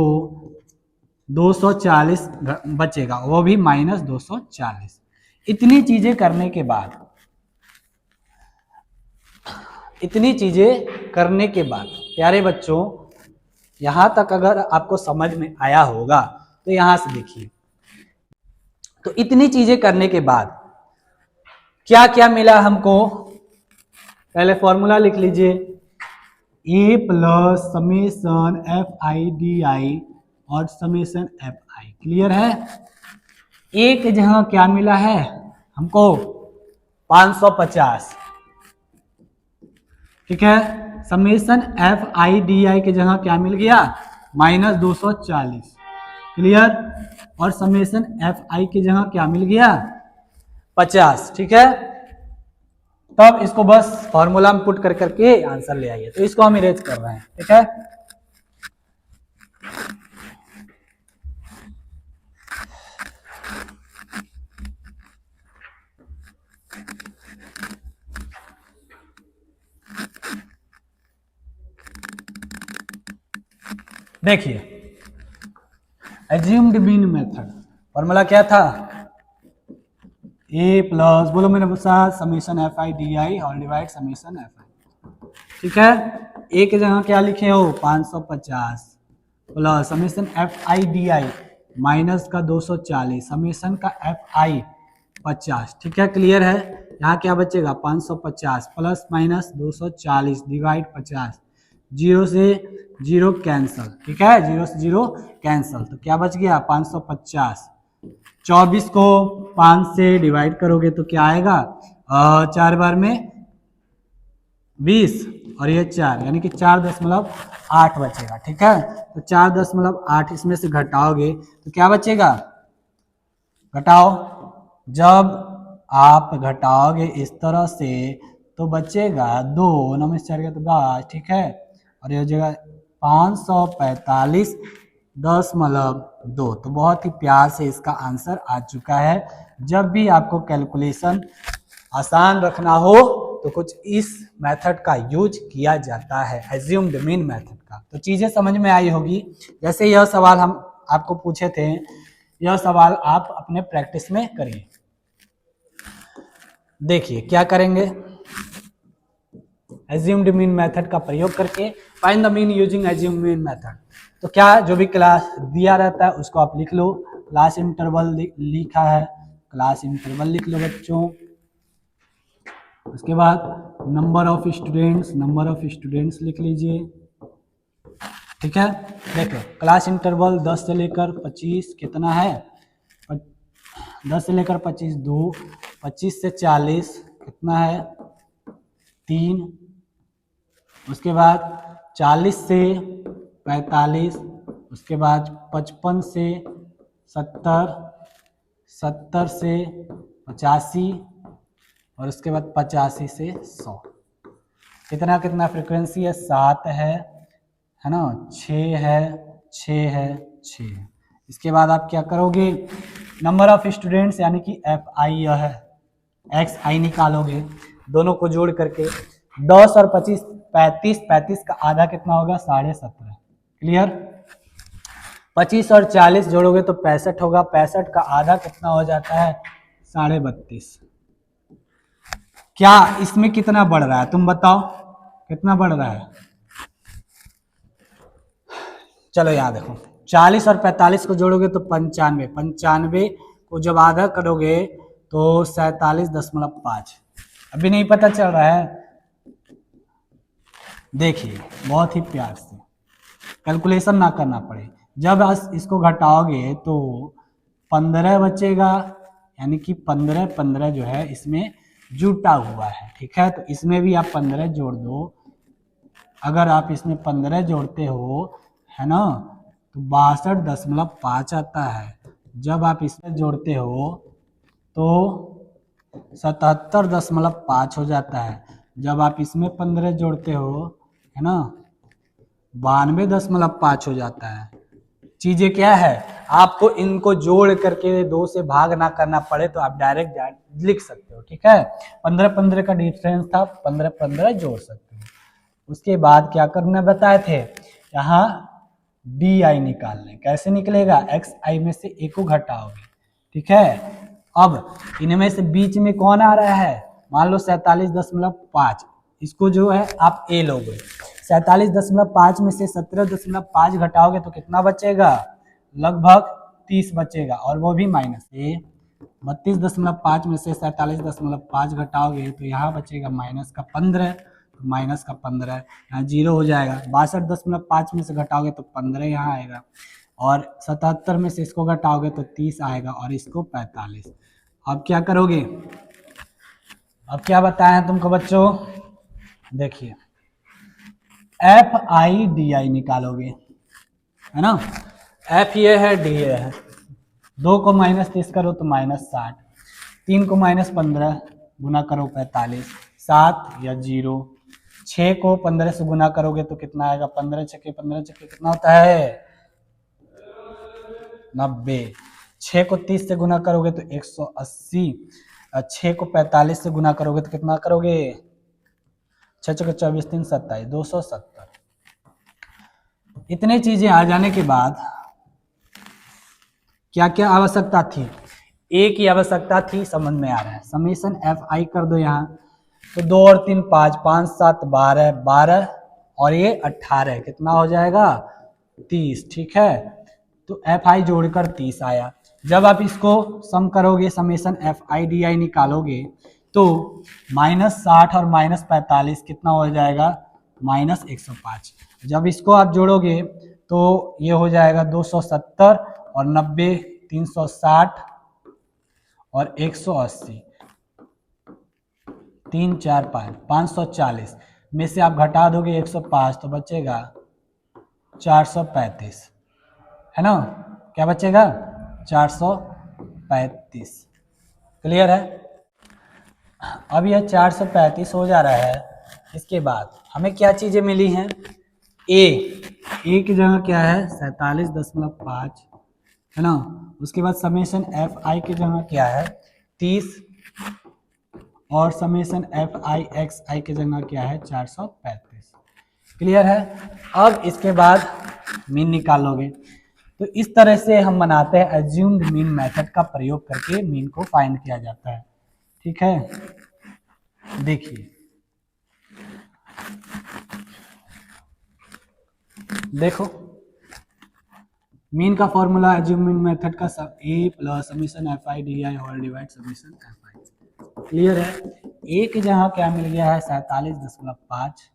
240 बचेगा, वो भी -240। इतनी चीजें करने के बाद, इतनी चीजें करने के बाद प्यारे बच्चों, यहां तक अगर आपको समझ में आया होगा तो यहां से देखिए, तो इतनी चीजें करने के बाद क्या क्या मिला हमको, पहले फॉर्मूला लिख लीजिए, ए प्लस समेसन FI/DI और समेसन FI, क्लियर है। ए के जगह क्या मिला है हमको 550, ठीक है। समेसन FI/DI के जगह क्या मिल गया -240, क्लियर। और समेसन FI की जगह क्या मिल गया 50, ठीक है। तब इसको बस फॉर्मूला में पुट कर करके आंसर ले आइए, तो इसको हम इरेज कर रहे हैं, ठीक है। देखिए एज्यूम्ड मीन मेथड, फॉर्मूला क्या था, ए प्लस, बोलो मेरे साथ, समेसन FI/DI और डिवाइड समेसन FI, ठीक है। ए के जगह क्या लिखे हो 550 प्लस समेसन FI/DI माइनस का 240, समेसन का FI 50, ठीक है, क्लियर है। यहाँ क्या बचेगा 550 प्लस माइनस 240 डिवाइड 50, 0 से 0 कैंसल, ठीक है, 0 से 0 कैंसल, तो क्या बच गया 550। 24 को 5 से डिवाइड करोगे तो क्या आएगा 4 बार में 20 और ये 4 यानी कि 4.8 बचेगा, ठीक है। तो 4.8 इसमें से घटाओगे तो क्या बचेगा, घटाओ, जब आप घटाओगे इस तरह से तो बचेगा 2 9 में 4 तो 10, ठीक है, और ये जगह 545.2, तो बहुत ही प्यार से इसका आंसर आ चुका है। जब भी आपको कैलकुलेशन आसान रखना हो तो कुछ इस मेथड का यूज किया जाता है, एज्यूम्ड मीन मेथड का। तो चीजें समझ में आई होगी। जैसे यह सवाल हम आपको पूछे थे, यह सवाल आप अपने प्रैक्टिस में करिए। देखिए क्या करेंगे, एज्यूम्ड मीन मेथड का प्रयोग करके find the mean using assumed mean method. तो क्या जो भी क्लास दिया रहता है उसको आप लिख लो, क्लास इंटरवल लिखा है, क्लास इंटरवल लिख लो बच्चों। उसके बाद नंबर ऑफ स्टूडेंट्स लिख लीजिए, ठीक है। देखो क्लास इंटरवल 10 से लेकर 25 कितना है, 10 से लेकर 25 2, 25 से 40 कितना है 3, उसके बाद 40 से 45, उसके बाद 55 से 70, 70 से 85 और उसके बाद 85 से 100। कितना कितना फ्रीक्वेंसी है 7 है ना, 6 है 6 है 6 है। इसके बाद आप क्या करोगे, नंबर ऑफ स्टूडेंट्स यानी कि FI यह है, XI निकालोगे, दोनों को जोड़ करके 10 और 25 35, 35 का आधा कितना होगा 17.5, क्लियर। 25 और 40 जोड़ोगे तो 65 होगा, 65 का आधा कितना हो जाता है 32.5। क्या इसमें कितना बढ़ रहा है तुम बताओ, कितना बढ़ रहा है, चलो यहाँ देखो, 40 और 45 को जोड़ोगे तो 95, 95 को जब आधा करोगे तो 47.5। अभी नहीं पता चल रहा है? देखिए बहुत ही प्यार से, कैलकुलेशन ना करना पड़े। जब इसको घटाओगे तो 15 बचेगा, यानी कि 15 15 जो है इसमें जुटा हुआ है, ठीक है। तो इसमें भी आप 15 जोड़ दो। अगर आप इसमें 15 जोड़ते हो, है ना, तो 62.5 आता है। जब आप इसमें जोड़ते हो तो 77.5 हो जाता है। जब आप इसमें 15 जोड़ते हो, है ना, 92.5 हो जाता है। चीजें क्या है, आपको इनको जोड़ करके 2 से भाग ना करना पड़े तो आप डायरेक्ट लिख सकते हो, ठीक है। 15 15 का डिफरेंस था, 15 15 जोड़ सकते हो। उसके बाद क्या करना बताए थे, यहाँ डी आई निकालने। कैसे निकलेगा, एक्स आई में से ए को घटाओगे, ठीक है। अब इनमें से बीच में कौन आ रहा है, मान लो 47.5, इसको जो है आप ए लोगे। 47.5 में से 17.5 घटाओगे तो कितना बचेगा, लगभग 30 बचेगा, और वो भी माइनस ए। 32.5 में से 47.5 घटाओगे तो यहाँ बचेगा माइनस का 15, माइनस का 15 यहाँ जीरो हो जाएगा। 62.5 में से घटाओगे तो 15 यहाँ आएगा, और 77 में से इसको घटाओगे तो 30 आएगा, और इसको 45। अब क्या करोगे, अब क्या बताया है तुमको बच्चों, देखिए एफ आई डी आई निकालोगे, है ना। एफ ये है, डी ये है। 2 को -30 करो तो -60, 3 को -15 गुना करो 45, 7 या 0। 6 को 15 से गुना करोगे तो कितना आएगा, 15 छक्के 15 छक्के कितना होता है, 90। 6 को 30 से गुना करोगे तो 180। 6 को 45 से गुना करोगे तो कितना करोगे, 6 छक्के 24 3 27, 270। इतने चीजें आ जाने के बाद क्या क्या आवश्यकता थी, ए की आवश्यकता थी, समझ में आ रहा है। समेशन एफ आई कर दो यहाँ, तो 2 और 3 5, 5 7 12, 12 और ये 18, कितना हो जाएगा, 30, ठीक है। तो एफ आई जोड़कर 30 आया। जब आप इसको सम करोगे, समेशन एफ आई डी आई निकालोगे तो -60 और -45 कितना हो जाएगा, -105। जब इसको आप जोड़ोगे तो ये हो जाएगा 270 और 90, 360 और 180, 3 4 5, 540 में से आप घटा दोगे 105 तो बचेगा 435, है ना। क्या बचेगा, 435। क्लियर है। अब यह 435 हो जा रहा है। इसके बाद हमें क्या चीजें मिली हैं, ए की जगह क्या है 47.5, है ना। उसके बाद समेशन एफ आई की जगह क्या है 30, और समेशन एफ आई एक्स आई की जगह क्या है 435। क्लियर है। अब इसके बाद मीन निकालोगे। तो इस तरह से हम बनाते हैं, एज्यूम्ड मीन मेथड का प्रयोग करके मीन को फाइंड किया जाता है, ठीक है। देखिए देखो, मीन का फॉर्मूला एज्यूम्ड मीन मेथड का सब A plus summation F I D I whole divide summation F I. Clear है। ए की जगह क्या मिल गया है 47.5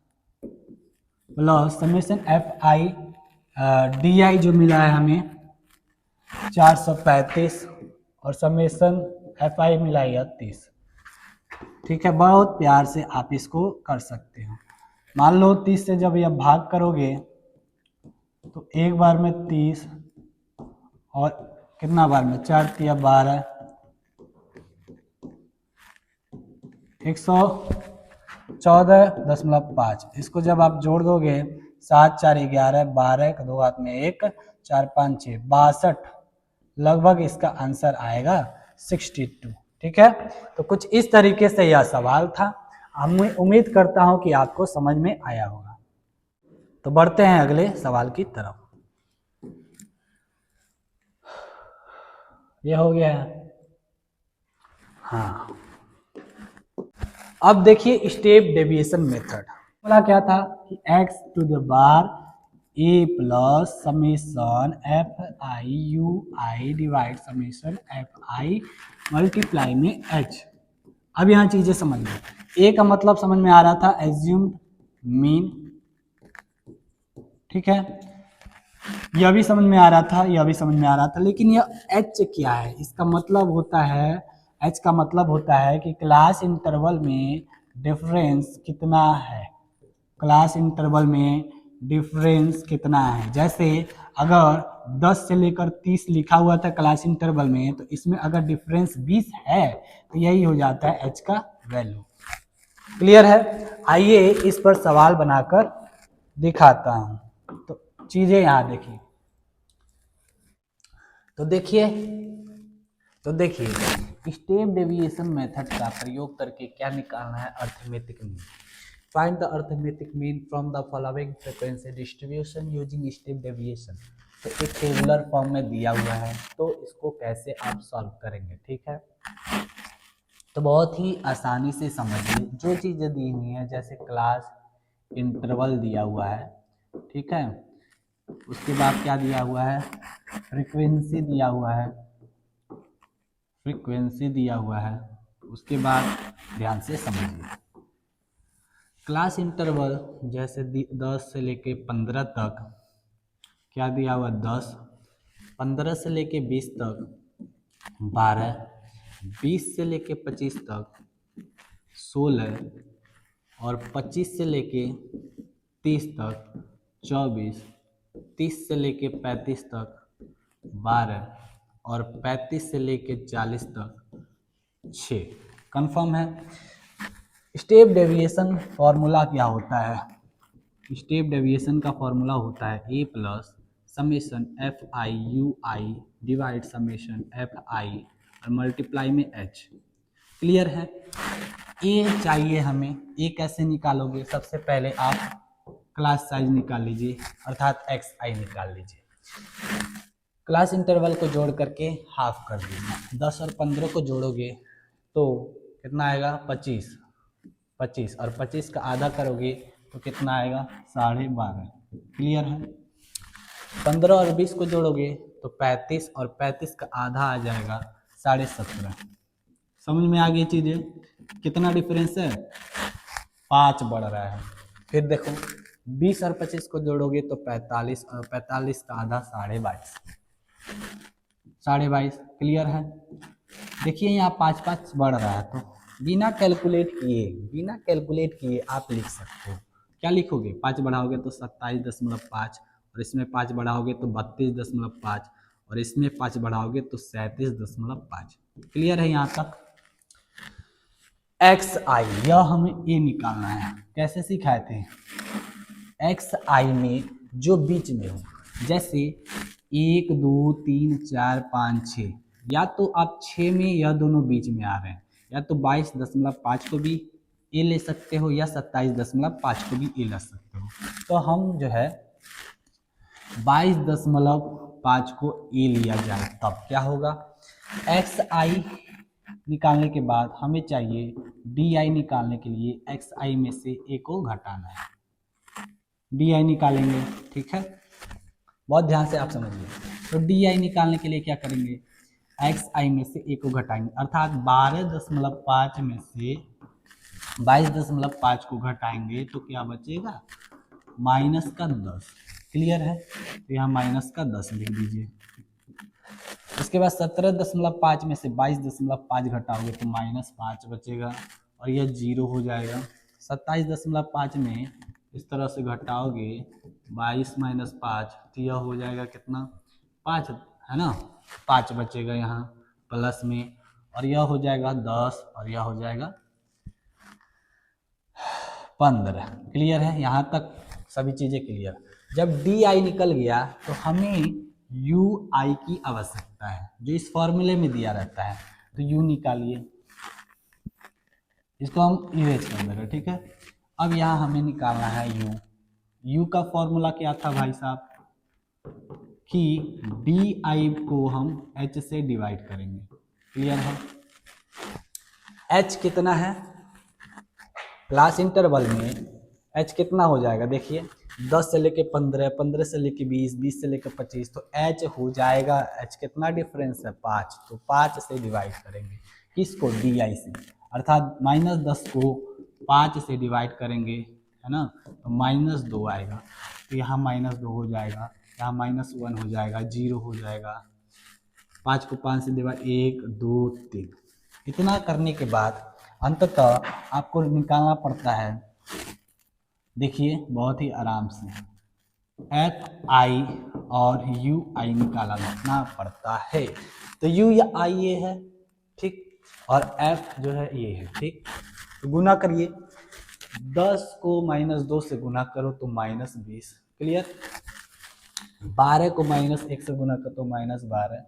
plus summation F I D I जो मिला है हमें 435, और समेशन एफ आई मिला है 30, ठीक है। बहुत प्यार से आप इसको कर सकते हो। मान लो 30 से जब यह भाग करोगे तो एक बार में 30, और कितना बार में 4 तिया 12, 114.5। इसको जब आप जोड़ दोगे 7 4 11, 12 का 2 हाथ में 1, 4 5 6 62, लगभग इसका आंसर आएगा 62, ठीक है। तो कुछ इस तरीके से यह सवाल था। मैं उम्मीद करता हूं कि आपको समझ में आया होगा। तो बढ़ते हैं अगले सवाल की तरफ। ये हो गया है, हाँ। अब देखिए स्टेप डेविएशन मेथड। बोला क्या था कि x to the power a plus summation F I you I divide summation F i multiply में एच। अब यहाँ चीजें समझ में, ए का मतलब समझ में आ रहा था एज्यूम्ड मीन, ठीक है, यह भी समझ में आ रहा था, यह भी समझ में आ रहा था, लेकिन यह एच क्या है, इसका मतलब होता है, एच का मतलब होता है कि क्लास इंटरवल में डिफरेंस कितना है, क्लास इंटरवल में डिफरेंस कितना है। जैसे अगर 10 से लेकर 30 लिखा हुआ था क्लास इंटरवल में, तो इसमें अगर डिफरेंस 20 है तो यही हो जाता है एच का वैल्यू। क्लियर है? आइए इस पर सवाल बनाकर दिखाता हूं। तो चीजें यहां देखिए, तो देखिए स्टेप डेविएशन मेथड का प्रयोग करके क्या निकालना है, arithmetic mean. Find the arithmetic mean from the following frequency distribution using step deviation. तो एक टेबुलर फॉर्म में दिया हुआ है, तो इसको कैसे आप सॉल्व करेंगे, ठीक है। तो बहुत ही आसानी से समझिए, जो चीज़ें दी हुई हैं, जैसे क्लास इंटरवल दिया हुआ है, ठीक है, उसके बाद क्या दिया हुआ है, फ्रीक्वेंसी दिया हुआ है, फ्रीक्वेंसी दिया हुआ है, उसके बाद ध्यान से समझिए, क्लास इंटरवल जैसे 10 से लेके 15 तक क्या दिया हुआ, 10, 15 से लेके 20 तक 12, 20 से लेके 25 तक 16, और 25 से लेके 30 तक 24, 30 से लेके 35 तक 12, और 35 से लेके 40 तक 6। कंफर्म है? स्टेप डेविएशन फॉर्मूला क्या होता है? स्टेप डेविएशन का फॉर्मूला होता है A plus summation F I you I divide summation F I और मल्टीप्लाई में एच। क्लियर है? ए चाहिए हमें, ए कैसे निकालोगे, सबसे पहले आप क्लास साइज निकाल लीजिए, अर्थात एक्स आई निकाल लीजिए, क्लास इंटरवल को जोड़ करके हाफ कर दीजिए, 10 और 15 को जोड़ोगे तो कितना आएगा, 25, 25 और 25 का आधा करोगे तो कितना आएगा, 12.5। क्लियर है? 15 और 20 को जोड़ोगे तो 35 और 35 का आधा आ जाएगा 17.5। समझ में आ गई चीजें? कितना डिफरेंस है, 5 बढ़ रहा है। फिर देखो 20 और 25 को जोड़ोगे तो 45 और 45 का आधा 22.5, 22.5। क्लियर है? देखिए यहाँ 5 बढ़ रहा है, तो बिना कैलकुलेट किए आप लिख सकते हो। क्या लिखोगे, 5 बढ़ाओगे तो 27.5, और इसमें 5 बढ़ाओगे तो 32.5, और इसमें 5 बढ़ाओगे तो 37.5। क्लियर है यहाँ तक? एक्स आई, यह हमें ए निकालना है। कैसे सिखाए थे? एक्स आई में जो बीच में हो, जैसे 1 2 3 4 5 6, या तो आप 6 में यह दोनों बीच में आ रहे हैं, या तो 22.5 को भी ए ले सकते हो, या 27.5 को भी ए ले सकते हो। तो हम जो है 22.5 को ए लिया जाए, तब क्या होगा, एक्स आई निकालने के बाद हमें चाहिए डी आई निकालने के लिए एक्स आई में से ए को घटाना है, डी आई निकालेंगे, ठीक है, बहुत ध्यान से आप समझिए। तो डी आई निकालने के लिए क्या करेंगे, एक्स आई में से ए को घटाएंगे, अर्थात 12.5 में से 22.5 को घटाएंगे तो क्या बचेगा, माइनस का 10। क्लियर है? तो यहाँ माइनस का 10 लिख दीजिए। इसके बाद 17.5 में से 22.5 घटाओगे तो -5 बचेगा, और यह 0 हो जाएगा। 27.5 में इस तरह से घटाओगे 22 - 5, तो यह हो जाएगा कितना, 5 है ना, 5 बचेगा यहाँ प्लस में, और यह हो जाएगा 10, और यह हो जाएगा 15। क्लियर है? यहाँ तक सभी चीज़ें क्लियर। जब डी आई निकल गया तो हमें यू आई की आवश्यकता है, जो इस फॉर्मूले में दिया रहता है, तो यू निकालिए, इसको हम इरेज कर देंगे, ठीक है। अब यहाँ हमें निकालना है यू। यू का फॉर्मूला क्या था भाई साहब, कि डी आई को हम एच से डिवाइड करेंगे। क्लियर है? एच कितना है क्लास इंटरवल में, एच कितना हो जाएगा, देखिए 10 से लेके 15, 15 से लेके 20, 20 से लेके 25, तो h हो जाएगा, h कितना डिफरेंस है 5, तो 5 से डिवाइड करेंगे किसको, di से, अर्थात -10 को 5 से डिवाइड करेंगे, है ना, तो -2 आएगा, तो यहाँ -2 हो जाएगा, यहाँ -1 हो जाएगा, 0 हो जाएगा, 5 को 5 से डिवाइड, 1 2 3। इतना करने के बाद अंततः आपको निकालना पड़ता है, देखिए बहुत ही आराम से, fi और ui निकालना पड़ता है, तो u या i ये है, ठीक, और f जो है ये है, ठीक, तो गुना करिए, 10 को -2 से गुना करो तो -20, क्लियर, 12 को -1 से गुना करो तो -12,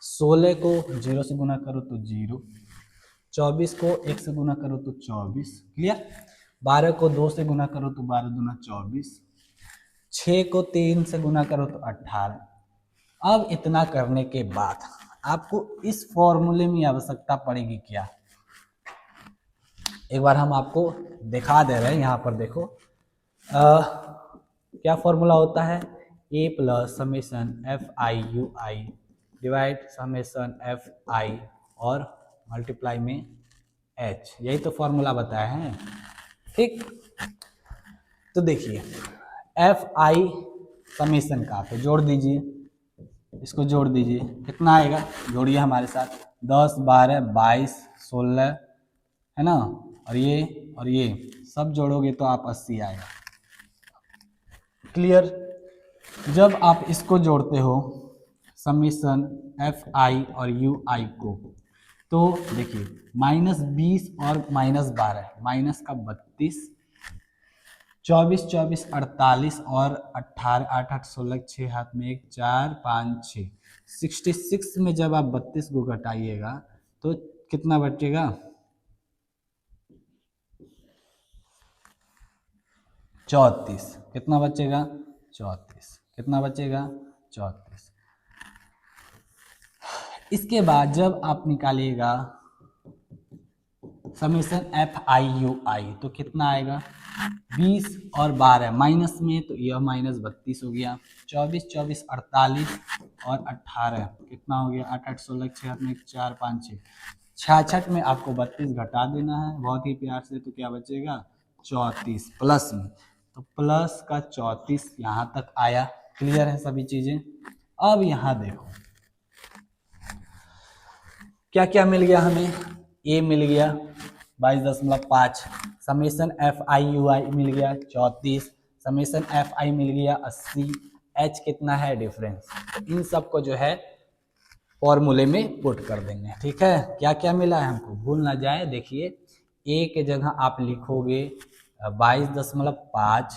16 को 0 से गुना करो तो 0, 24 को 1 से गुना करो तो 24, क्लियर, 12 को 2 से गुना करो तो 12 दूना 24, 6 को 3 से गुना करो तो 18। अब इतना करने के बाद आपको इस फॉर्मूले में आवश्यकता पड़ेगी क्या, एक बार हम आपको दिखा दे रहे हैं, यहाँ पर देखो क्या फॉर्मूला होता है, a plus summation fi ui divide summation fi और मल्टीप्लाई में h, यही तो फॉर्मूला बताया है, ठीक। तो देखिए fi समेसन का तो जोड़ दीजिए, इसको जोड़ दीजिए, कितना आएगा, जोड़िए हमारे साथ, 10 12 22 16, है ना, और ये सब जोड़ोगे तो आप 80 आएगा, क्लियर। जब आप इसको जोड़ते हो समेसन fi और ui को, तो देखिए -20 और -12, माइनस का 32, 24 24 48 और 18 8 8 16, 6 हाथ में 1 4 5 6, 66 में जब आप 32 को घटाइएगा तो कितना बचेगा, 34, कितना बचेगा 34, कितना बचेगा 34। इसके बाद जब आप निकालिएगा समेसन fi तो कितना आएगा, 20 और 12 माइनस में, तो यह -32 हो गया, 24 24 48 और 18 कितना हो गया, 8 8 16, 6 में 4 5 6, 66 में आपको 32 घटा देना है बहुत ही प्यार से, तो क्या बचेगा 34 प्लस में, तो प्लस का 34 यहाँ तक आया, क्लियर है सभी चीजें। अब यहाँ देखो क्या क्या मिल गया हमें, a मिल गया 22.5, समेसन fi मिल गया 34, समेसन fi मिल गया 80, h कितना है डिफरेंस, इन सब को जो है फॉर्मूले में पुट कर देंगे, ठीक है। क्या क्या मिला है हमको, भूल ना जाए, देखिए a के जगह आप लिखोगे 22.5,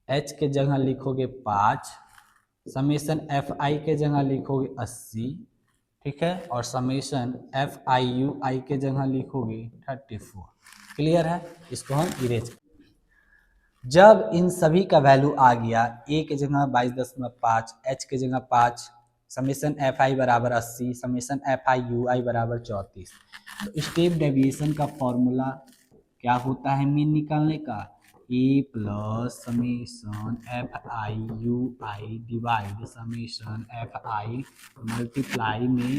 h के जगह लिखोगे 5, समेसन fi के जगह लिखोगे 80, ठीक है, और समेसन fi के जगह लिखोगे 34, क्लियर है। इसको हम इरेज, जब इन सभी का वैल्यू आ गया, a के जगह 22.5, h के जगह 5, समेसन fi बराबर 80, समेसन fi बराबर 34, तो स्टेप डेविएशन का फॉर्मूला क्या होता है मीन निकालने का, a plus summation fi divide summation fi multiply में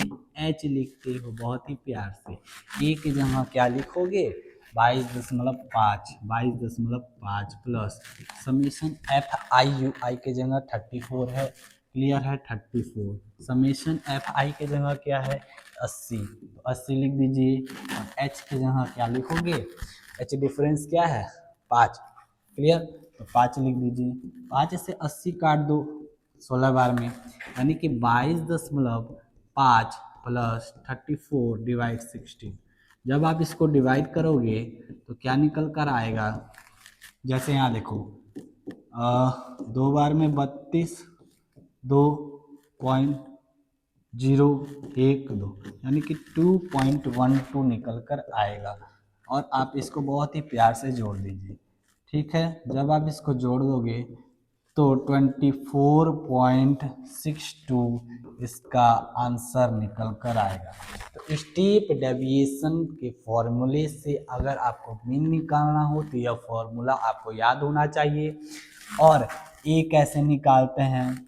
h लिखते हो बहुत ही प्यार से, a के जगह क्या लिखोगे 22.5 प्लस समेसन fi के जगह 34 है, क्लियर है 34, समेसन fi के जगह क्या है 80, तो 80 लिख दीजिए, और h के जगह क्या लिखोगे, h डिफरेंस क्या है 5, क्लियर, तो 5 लिख दीजिए, 5 से 80 काट दो 16 बार में, यानी कि 22.5 प्लस 34 डिवाइड 16, जब आप इसको डिवाइड करोगे तो क्या निकल कर आएगा, जैसे यहाँ देखो 2 बार में 32, 2.012 यानी कि 2.12 निकल कर आएगा, और आप इसको बहुत ही प्यार से जोड़ दीजिए, ठीक है। जब आप इसको जोड़ दोगे तो 24.62 इसका आंसर निकल कर आएगा। तो स्टेप डेविएशन के फॉर्मूले से अगर आपको मीन निकालना हो तो यह फॉर्मूला आपको याद होना चाहिए। और ए कैसे निकालते हैं,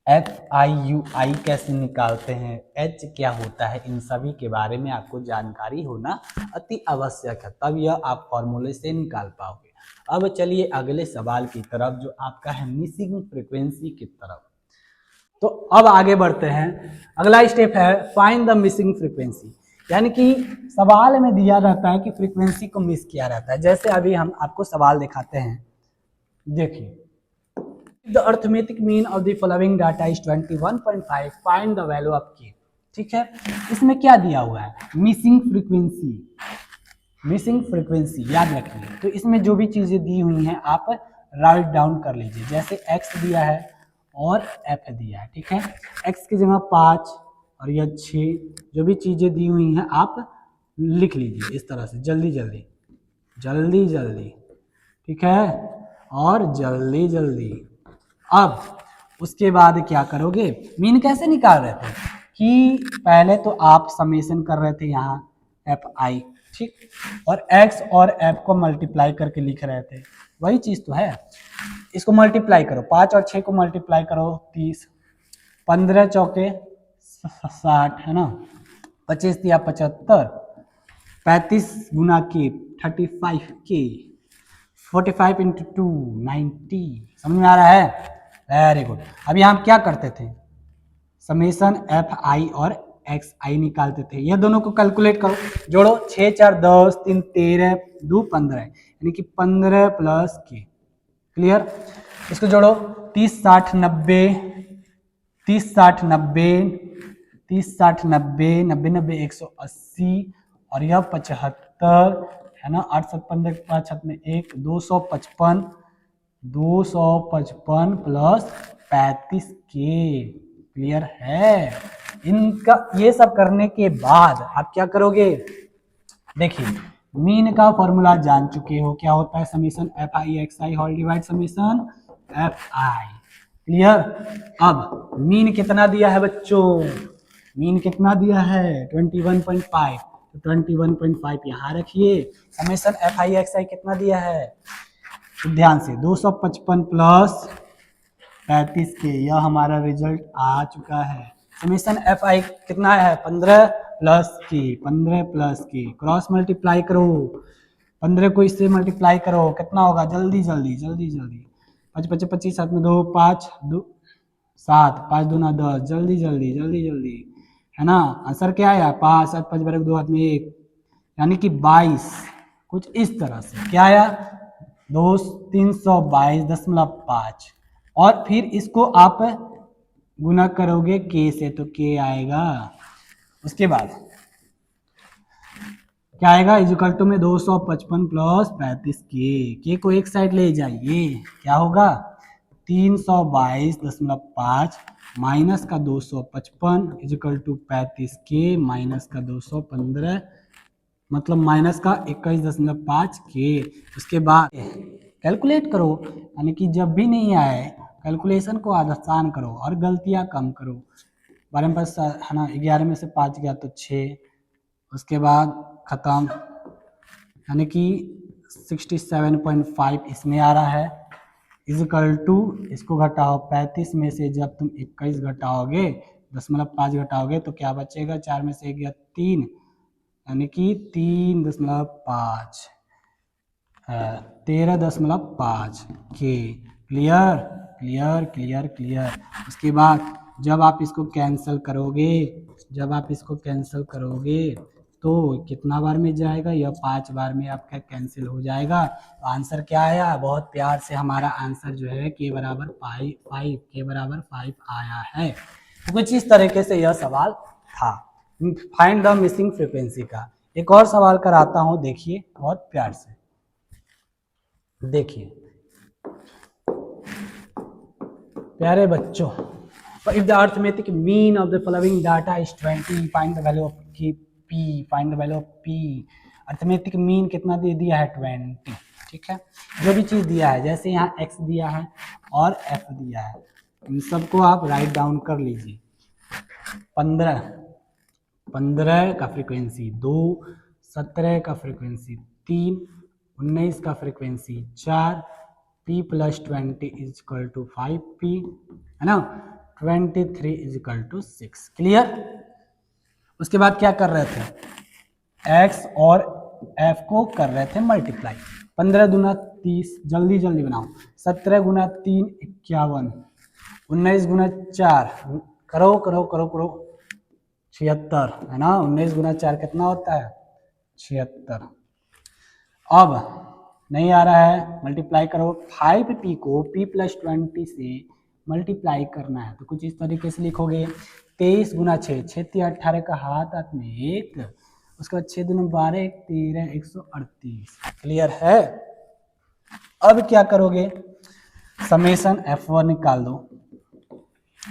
एफ आई यू आई कैसे निकालते हैं, एच क्या होता है, इन सभी के बारे में आपको जानकारी होना अति आवश्यक है, तब यह आप फॉर्मूले से निकाल पाओगे। अब चलिए अगले सवाल की तरफ जो आपका है मिसिंग फ्रीक्वेंसी की तरफ। तो अब आगे बढ़ते हैं। अगला स्टेप है फाइंड द मिसिंग फ्रीक्वेंसी, यानी कि सवाल में दिया रहता है कि फ्रीक्वेंसी को मिस किया रहता है। जैसे अभी हम आपको सवाल दिखाते हैं, देखिए the arithmetic mean of the following data is 21.5, find the value of के। ठीक है, इसमें क्या दिया हुआ है, मिसिंग फ्रीक्वेंसी। मिसिंग फ्रीक्वेंसी याद रखिए, तो इसमें जो भी चीजें दी हुई हैं आप राइट डाउन कर लीजिए। जैसे एक्स दिया है और एफ दिया है, ठीक है, एक्स की जगह 5 और यह 6, जो भी चीजें दी हुई हैं आप लिख लीजिए इस तरह से, जल्दी जल्दी जल्दी जल्दी, ठीक है, और जल्दी जल्दी। अब उसके बाद क्या करोगे, मीन कैसे निकाल रहे थे कि पहले तो आप समेशन कर रहे थे यहाँ एफ आई, ठीक, और एक्स और एफ को मल्टीप्लाई करके लिख रहे थे, वही चीज तो है। इसको मल्टीप्लाई करो, 5 और 6 को मल्टीप्लाई करो 30, 15 चौके 60 है ना, 25 दिया 75, 35 गुना के 35 के, 45 इंटू 2 90। समझ में आ रहा है, वेरी गुड। अब यहाँ क्या करते थे, समेशन एफ आई और एक्स आई निकालते थे, ये दोनों को कैलकुलेट करो, जोड़ो, 6 4 10 3 13 2 15, यानी कि 15 प्लस के, क्लियर। इसको जोड़ो, 30 60 90, 30 60 90, 30 60 90 90 90 180 और यह 75 है ना, 8 7 15 5 7 में 1 255, 255 प्लस 35 के, क्लियर है। इनका ये सब करने के बाद आप क्या करोगे, देखिए मीन का फॉर्मूला जान चुके हो, क्या होता है, summation f I x i whole divide summation f I, clear. अब मीन कितना दिया है बच्चों, मीन कितना दिया है 21.5, तो 21.5 यहाँ रखिए। समीशन एफ आई एक्स आई कितना दिया है, तो ध्यान से 255 प्लस 35 के, यह हमारा रिजल्ट आ चुका है। समीशन एफ आई कितना है, 15 प्लस की, 15 प्लस की, क्रॉस मल्टीप्लाई करो, 15 को इससे मल्टीप्लाई करो, कितना होगा, जल्दी जल्दी जल्दी जल्दी, 5 5 25 7 में 2 5 2 7 5 2 9 10, जल्दी जल्दी जल्दी जल्दी, है ना। आंसर क्या आया, 5 7 5 2 हाथ में 1, यानी कि 22, कुछ इस तरह से क्या आया, 322.5, और फिर इसको आप गुना करोगे के से, तो के आएगा। उसके बाद क्या आएगा, इक्वल टू में 255 प्लस 35 के को एक साइड ले जाइए, क्या होगा 322.5 माइनस का 255 इक्वल टू 35 के माइनस का 215, मतलब माइनस का 21.5 के। उसके बाद कैलकुलेट करो, यानी कि जब भी नहीं आए कैलकुलेशन को आसान करो और गलतियां कम करो। 12 में 5 है ना, 11 में से 5 गया तो 6, उसके बाद ख़त्म, यानी कि 67.5 इसमें आ रहा है, इजकल टू इसको घटाओ 35 में से जब तुम 21 घटाओगे 0.5 घटाओगे तो क्या बचेगा, 4 में से 1 गया 3, यानी कि 3.5 13.5 के, क्लियर क्लियर क्लियर क्लियर। उसके बाद जब आप इसको कैंसिल करोगे, जब आप इसको कैंसिल करोगे तो कितना बार में जाएगा, यह 5 बार में आपका कैंसिल हो जाएगा। तो आंसर क्या आया, बहुत प्यार से हमारा आंसर जो है के बराबर 5 के बराबर 5 आया है। तो कुछ इस तरीके से यह सवाल था फाइंड द मिसिंग फ्रीक्वेंसी का। एक और सवाल कराता हूं, देखिए बहुत प्यार से देखिए प्यारे बच्चों, if the arithmetic mean of the following data is 20, find the value of की P, find the value of P. Arithmetic mean कितना दे दिया है 20, ठीक है। जो भी चीज दिया है, जैसे यहाँ x दिया है और f दिया है, इन सबको आप राइट डाउन कर लीजिए। 15 का फ्रीक्वेंसी 2, 17 का फ्रीक्वेंसी 3, 19 का frequency 4, p plus 20 is equal to 5p, है ना, 23 इज इक्वल टू 6। क्लियर। उसके बाद क्या कर रहे थे, x और f को कर रहे थे मल्टीप्लाई। 15 दूना 30, जल्दी जल्दी बनाओ। 17 गुना 3 51, 19 गुना 4 करो करो करो करो 76, है ना। 19 गुना 4 कितना होता है, 76। अब नहीं आ रहा है, मल्टीप्लाई करो। 5p को p प्लस 20 से मल्टीप्लाई करना है तो कुछ इस तरीके से लिखोगे। 23 गुना 6, 6 18 का हाथ में 1, उसके बाद 6 दूना 12 13 138। क्लियर है। अब क्या करोगे, समेशन f1 निकाल दो।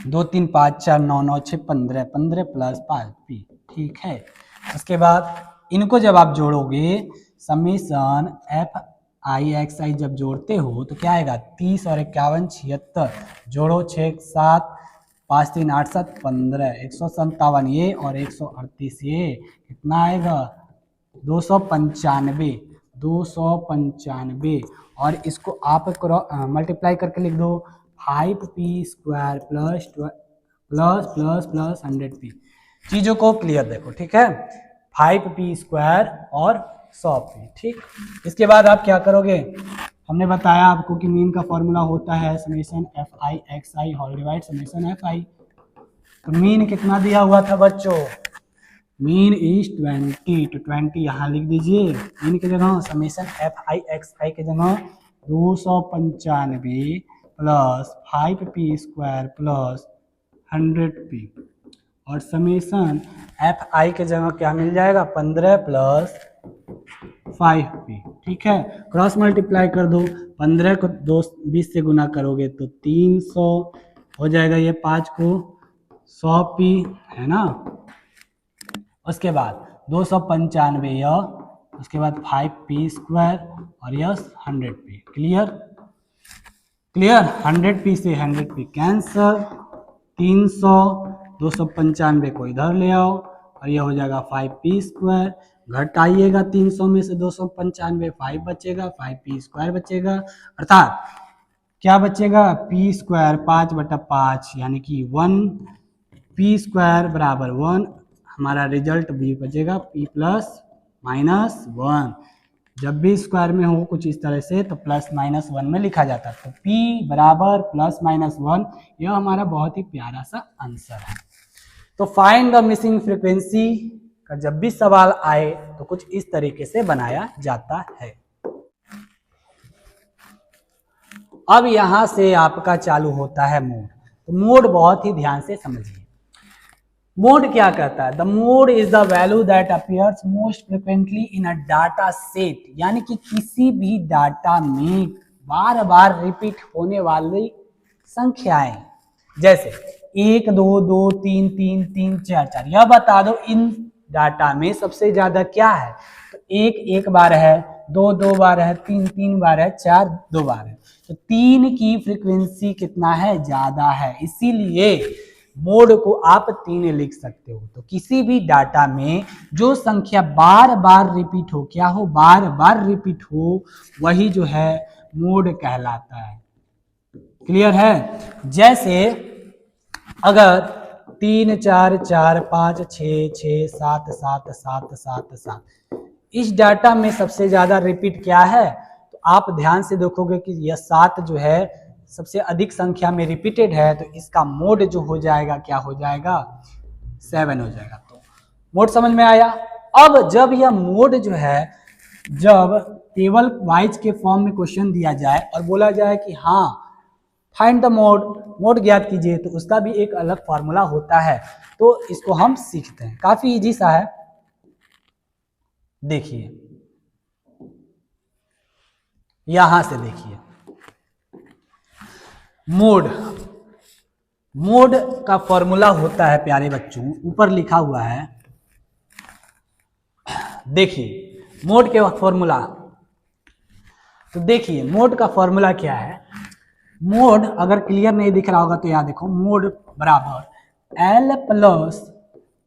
2 3 5 4 9 9 6 15, 15 प्लस 5p, ठीक है। उसके बाद इनको जब आप जोड़ोगे, समेशन एफ आई एक्स आई जब जोड़ते हो तो क्या आएगा, 30 और 51 76, जोड़ो 6 7 5 3 8 7 15, 157 ये और 138 ये, कितना आएगा 295, 295। और इसको आप मल्टीप्लाई करके लिख दो, 5p square plus plus plus plus 100p। चीजों को क्लियर देखो, ठीक है। 5p स्क्वायर और 100p, ठीक। इसके बाद आप क्या करोगे, हमने बताया आपको कि मीन का फॉर्मूला होता है summation F I x i whole divide summation F i. तो मीन कितना दिया हुआ था बच्चों, मीन इज 20, तो 20 यहाँ लिख दीजिए। मीन की जगह समेशन एफ आई एक्स आई की जगह 295 plus 5p square plus 100p, और समेशन एफ आई के जगह क्या मिल जाएगा, 15 प्लस 5p, ठीक है। क्रॉस मल्टीप्लाई कर दो, 15 को 20 से गुना करोगे तो 300 हो जाएगा, ये 5 को 100p, है ना। उसके बाद 295 यह, उसके बाद 5p स्क्वायर और यह 100p। क्लियर। क्लियर। 100p से 100p कैंसल, 300, 295 को इधर ले आओ और यह हो जाएगा 5p स्क्वायर। घटाइएगा 300 में से 295, 5 बचेगा, 5p स्क्वायर बचेगा, अर्थात क्या बचेगा, p स्क्वायर 5/5 यानी कि 1p स्क्वायर बराबर 1। हमारा रिजल्ट भी बचेगा p प्लस माइनस 1। जब भी स्क्वायर में हो कुछ इस तरह से तो प्लस माइनस 1 में लिखा जाता है, तो p बराबर प्लस माइनस 1, यह हमारा बहुत ही प्यारा सा आंसर है। तो फाइंड द मिसिंग फ्रीक्वेंसी का जब भी सवाल आए तो कुछ इस तरीके से बनाया जाता है। अब यहां से आपका चालू होता है मोड। तो मोड बहुत ही ध्यान से समझिए। मोड क्या कहता है, the mode is the value that appears most frequently in a data set, यानी कि किसी भी डाटा में बार बार रिपीट होने वाली संख्याएं, जैसे 1 2 2 3 3 3 4 4। यह बता दो इन डाटा में सबसे ज्यादा क्या है, तो 1 1 बार है, 2 2 बार है, 3 3 बार है, 4 2 बार है। तो 3 की फ्रीक्वेंसी कितना है, ज्यादा है, इसीलिए मोड को आप 3 लिख सकते हो। तो किसी भी डाटा में जो संख्या बार बार रिपीट हो, क्या हो, बार बार रिपीट हो, वही जो है मोड कहलाता है। क्लियर है। जैसे अगर 3 4 4 5 6 6 7 7 7 7 7, इस डाटा में सबसे ज्यादा रिपीट क्या है, तो आप ध्यान से देखोगे कि यह 7 जो है सबसे अधिक संख्या में रिपीटेड है, तो इसका मोड जो हो जाएगा क्या हो जाएगा, 7 हो जाएगा। तो मोड समझ में आया। अब जब यह मोड जो है, जब टेबल वाइज के फॉर्म में क्वेश्चन दिया जाए और बोला जाए कि हाँ फाइंड द मोड, मोड ज्ञात कीजिए, तो उसका भी एक अलग फॉर्मूला होता है। तो इसको हम सीखते हैं, काफी इजी सा है। देखिए यहां से देखिए, मोड, मोड का फॉर्मूला होता है प्यारे बच्चों, ऊपर लिखा हुआ है, देखिए मोड के फॉर्मूला। तो देखिए मोड का फॉर्मूला क्या है, मोड अगर क्लियर नहीं दिख रहा होगा तो यहाँ देखो, मोड बराबर L plus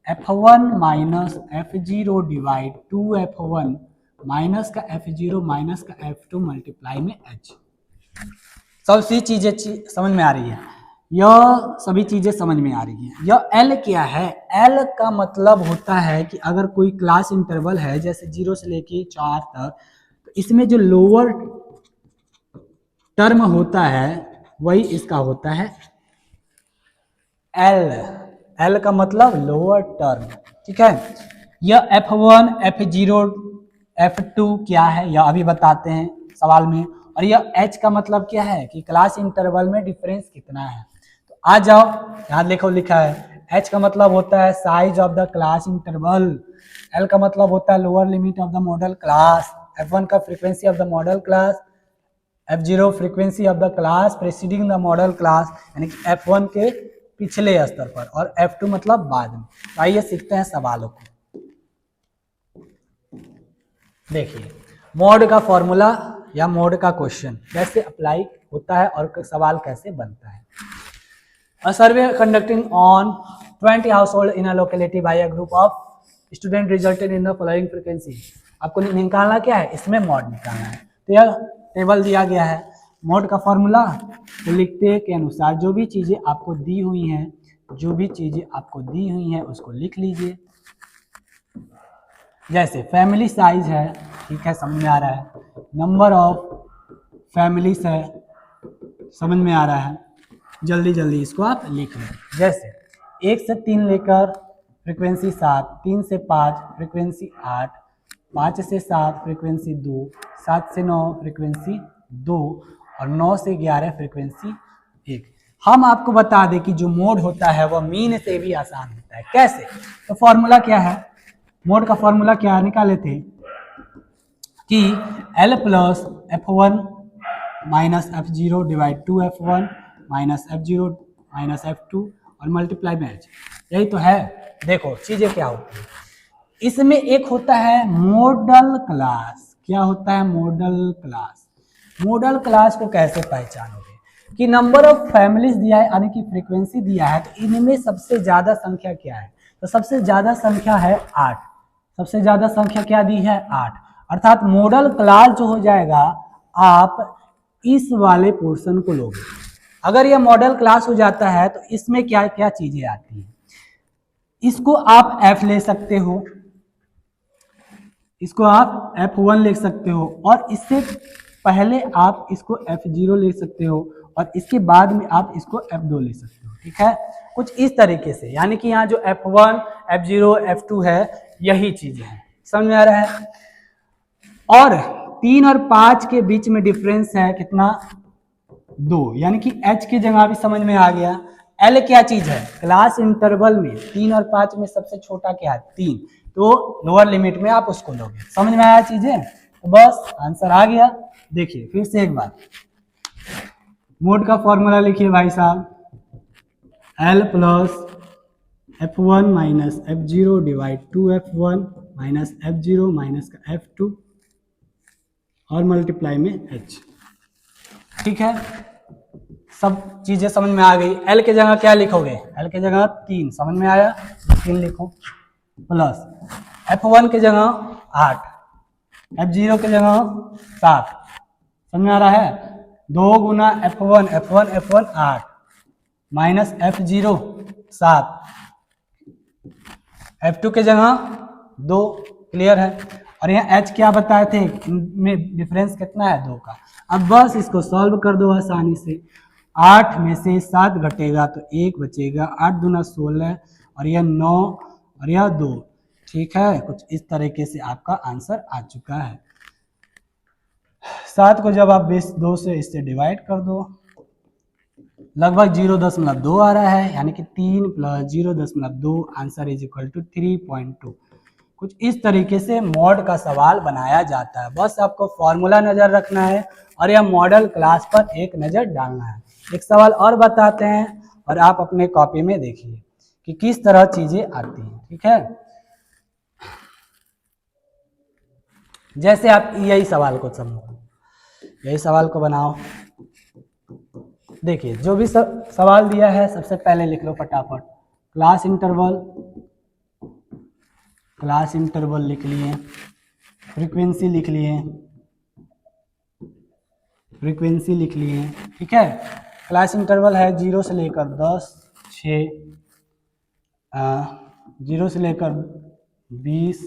F1 minus F0 divide 2 F1 minus का F0 माइनस का F2 मल्टीप्लाई में H। सभी चीजें समझ में आ रही है, यह सभी चीजें समझ में आ रही है। यह एल क्या है? एल का मतलब होता है कि अगर कोई क्लास इंटरवल है जैसे 0 से लेके 4 तक, तो इसमें जो लोअर टर्म होता है वही इसका होता है एल। एल का मतलब लोअर टर्म, ठीक है। यह F1, F0, F2 क्या है यह अभी बताते हैं सवाल में। और यह H का मतलब क्या है कि क्लास इंटरवल में डिफरेंस कितना है। तो आ जाओ, यहाँ देखो लिखा है H का मतलब होता है size of the class interval, L का मतलब होता है lower limit of the model class, F1 का frequency of the model class, F0 frequency of the class presiding the model class, यानी कि F1 के पिछले स्तर पर, और F2 मतलब बाद में। तो आइए सीखते हैं सवालों को। देखिए मोड का फॉर्मूला या मोड का क्वेश्चन कैसे अप्लाई होता है और सवाल कैसे बनता है। A survey conducting on 20 household in a locality by a group of student resulted in the following frequency। आपको निकालना क्या है, इसमें मोड निकालना है। तो यह टेबल दिया गया है, मोड का फॉर्मूला तो लिखते के अनुसार जो भी चीजें आपको दी हुई हैं, जो भी चीजें आपको दी हुई हैं उसको लिख लीजिए। जैसे फैमिली साइज है, ठीक है समझ में आ रहा है, नंबर ऑफ फैमिलीज है, समझ में आ रहा है, जल्दी जल्दी इसको आप लिख लें। जैसे 1 से 3 लेकर फ्रीक्वेंसी 7, 3 से 5 फ्रीक्वेंसी 8, 5 से 7 फ्रीक्वेंसी 2, 7 से 9 फ्रीक्वेंसी 2 और 9 से 11 फ्रीक्वेंसी 1। हम आपको बता दें कि जो मोड होता है वह मीन से भी आसान होता है। कैसे? तो फॉर्मूला क्या है, मोड का फॉर्मूला क्या निकाले थे कि L plus F1 minus F0 divide 2F1 minus F0 minus F2 और मल्टीप्लाई में H। यही तो है। देखो चीजें क्या होती है, इसमें एक होता है मॉडल क्लास। क्या होता है? Model class. मॉडल क्लास को कैसे पहचानोगे कि नंबर ऑफ फैमिलीज दिया है यानी कि फ्रीक्वेंसी दिया है, तो इनमें सबसे ज्यादा संख्या क्या है? तो सबसे ज्यादा संख्या है 8। सबसे ज्यादा संख्या क्या दी है? 8। अर्थात मॉडल क्लास जो हो जाएगा, आप इस वाले पोर्शन को लोगे। अगर यह मॉडल क्लास हो जाता है तो इसमें क्या क्या चीजें आती हैं, इसको आप F ले सकते हो, इसको आप F1 लिख सकते हो, और इससे पहले आप इसको F0 ले सकते हो, और इसके बाद में आप इसको F2 ले सकते हो। ठीक है, कुछ इस तरीके से, यानी कि यहाँ जो F1, F0, F2 है यही चीजें हैं। समझ में आ रहा है? और 3 और 5 के बीच में डिफरेंस है कितना? 2, यानी कि H की जगह भी समझ में आ गया। L क्या चीज है? क्लास इंटरवल में 3 और 5 में सबसे छोटा क्या है? 3, तो लोअर लिमिट में आप उसको लोगे। समझ में आया चीजें? तो बस आंसर आ गया। देखिए फिर से एक बार, मोड का फॉर्मूला लिखिए भाई साहब, L plus F1 minus F0 divide 2F1 minus F0 minus का F2 और मल्टीप्लाई में H। ठीक है, सब चीजें समझ में आ गई। L के जगह क्या लिखोगे? L के जगह 3, समझ में आया? 3 लिखो, प्लस F1 के जगह 8, F0 के जगह 7, समझ में आ रहा है? 2 गुना F1 F1 F1 8 minus F0 7, F2 के जगह 2, क्लियर है? और यहाँ H क्या बताए थे, इनमें डिफरेंस कितना है? 2 का। अब बस इसको सॉल्व कर दो आसानी से। 8 में से 7 घटेगा तो 1 बचेगा, 8 दूना 16 और यह 9 और यह 2। ठीक है, कुछ इस तरीके से आपका आंसर आ चुका है। 7 को जब आप 2 से इससे डिवाइड कर दो, लगभग 0.2 आ रहा है, यानी कि 3 plus 0.2 answer is equal to 3.2। कुछ इस तरीके से मॉड का सवाल बनाया जाता है। बस आपको फॉर्मूला नजर रखना है और यह मॉडल क्लास पर एक नजर डालना है। एक सवाल और बताते हैं और आप अपने कॉपी में देखिए कि किस तरह चीजें आती हैं। ठीक है, जैसे आप यही सवाल को समझो, यही सवाल को बनाओ। देखिए जो भी सवाल दिया है सबसे पहले लिख लो फटाफट, क्लास इंटरवल, क्लास इंटरवल लिख लिए, फ्रीक्वेंसी लिख लिए, फ्रीक्वेंसी लिख लिए हैं, ठीक है। क्लास इंटरवल है 0 से लेकर 10, 6, 0 से लेकर 20,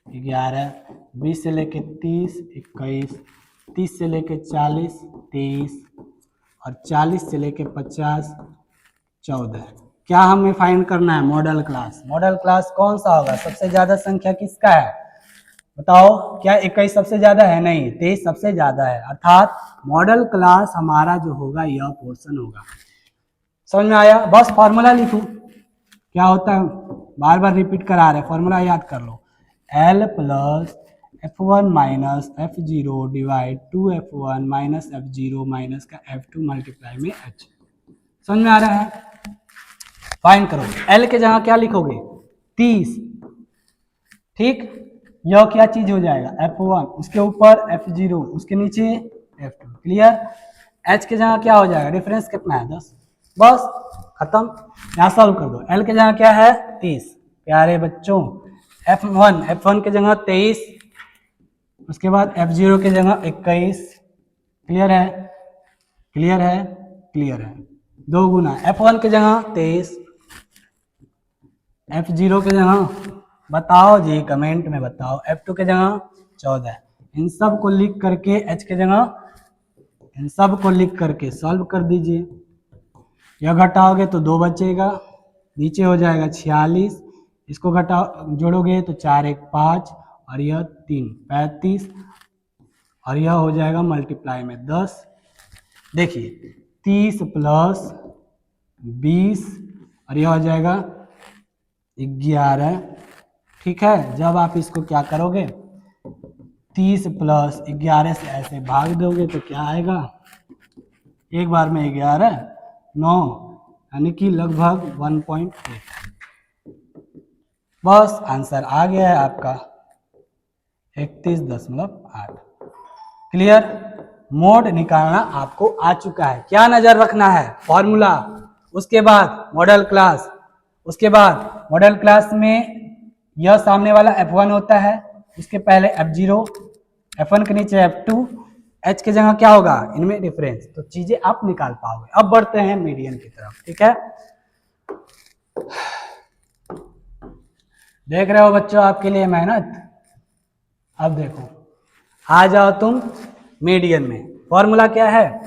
11, 20 से लेकर 30, 21, 30 से लेकर 40, 23 और 40 से लेकर 50, 14। क्या हमें फाइंड करना है? Model class. मॉडल क्लास कौन सा होगा? सबसे ज्यादा संख्या किसका है बताओ? क्या 21 सबसे ज्यादा है? नहीं, 23 सबसे ज्यादा है, अर्थात मॉडल क्लास हमारा जो होगा यह पोर्शन होगा। समझ में आया? बस फॉर्मूला लिखूं, क्या होता है, बार बार रिपीट करा रहे, फॉर्मूला याद कर लो। L plus F1 minus F0 divide 2F1 minus F0 minus का F2 मल्टीप्लाई में H। समझ में आ रहा है? फाइंड करो। L के जगह क्या लिखोगे? 30, ठीक। यह क्या चीज हो जाएगा? F1, उसके ऊपर F0, उसके नीचे F2, क्लियर। H के जगह क्या हो जाएगा? डिफरेंस कितना है? 10। बस खत्म, यहाँ सॉल्व कर दो। L के जगह क्या है? 30। प्यारे बच्चों, F1 के जगह 23, उसके बाद F0 के जगह 21, क्लियर है? क्लियर है? क्लियर है। 2 गुना F1 के जगह 23, F0 के जगह बताओ जी, कमेंट में बताओ, F2 के जगह 14। इन सब को लिख करके H के जगह, इन सब को लिख करके सॉल्व कर दीजिए। यह घटाओगे तो 2 बचेगा, नीचे हो जाएगा 46, इसको घटाओ जोड़ोगे तो 4 1 5 और यह 3 35 और यह हो जाएगा मल्टीप्लाई में 10। देखिए 30 प्लस 20 और यह हो जाएगा 11, ठीक है। जब आप इसको क्या करोगे, 30 प्लस 11 से ऐसे भाग दोगे तो क्या आएगा? एक बार में 11, 9, यानी कि लगभग 1.8। बस आंसर आ गया है आपका 31.8। क्लियर? मोड निकालना आपको आ चुका है। क्या नजर रखना है? फॉर्मूला, उसके बाद मॉडल क्लास, उसके बाद मॉडल क्लास में यह सामने वाला F1 होता है, उसके पहले F0, F1 के नीचे F2, H के जगह क्या होगा? इनमें डिफरेंस। तो चीजें आप निकाल पाओगे। अब बढ़ते हैं मीडियन की तरफ, ठीक है। देख रहे हो बच्चों, आपके लिए मेहनत। अब देखो, आ जाओ तुम मीडियन में। फॉर्मूला क्या है?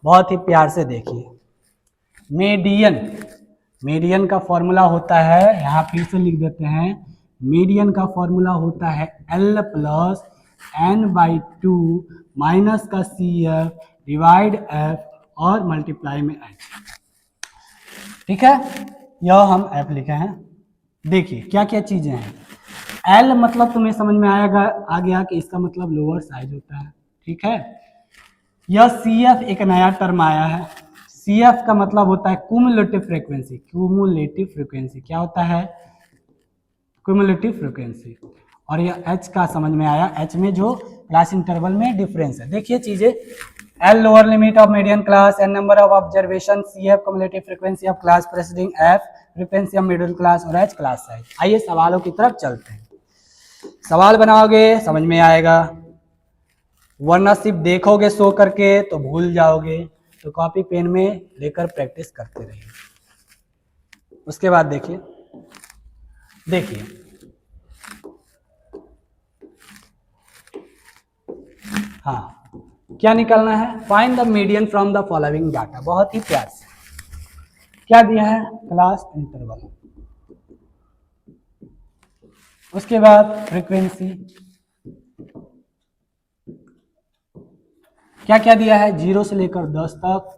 बहुत ही प्यार से देखिए। मीडियन, मीडियन का फॉर्मूला होता है, यहाँ फिर से लिख देते हैं, मीडियन का फॉर्मूला होता है L प्लस n/2 माइनस का CF डिवाइड F और मल्टीप्लाई में H, ठीक है। यह हम F लिखे हैं। देखिए क्या क्या चीजें हैं। L मतलब तुम्हें समझ में आएगा, आ गया कि इसका मतलब लोअर साइज होता है, ठीक है। यह CF एक नया टर्म आया है। CF का मतलब होता है क्यूमुलेटिव फ्रीक्वेंसी। क्यूमुलेटिव फ्रीक्वेंसी क्या होता है? Cumulative frequency. और यह H का समझ में आया, H में जो क्लास इंटरवल में डिफरेंस है। देखिए चीजें, L lower limit of median class, N number of observation, CF cumulative frequency of class preceding, F frequency of middle class और H क्लास साइज। आइए सवालों की तरफ चलते हैं। सवाल बनाओगे समझ में आएगा, वरना सिर्फ देखोगे सो करके तो भूल जाओगे। तो कॉपी पेन में लेकर प्रैक्टिस करते रहिए। उसके बाद देखिए, देखिए हाँ, क्या निकालना है? Find the median from the following data. बहुत ही प्यार से क्या दिया है? क्लास इंटरवल, उसके बाद फ्रीक्वेंसी, क्या क्या दिया है? 0 से लेकर 10 तक,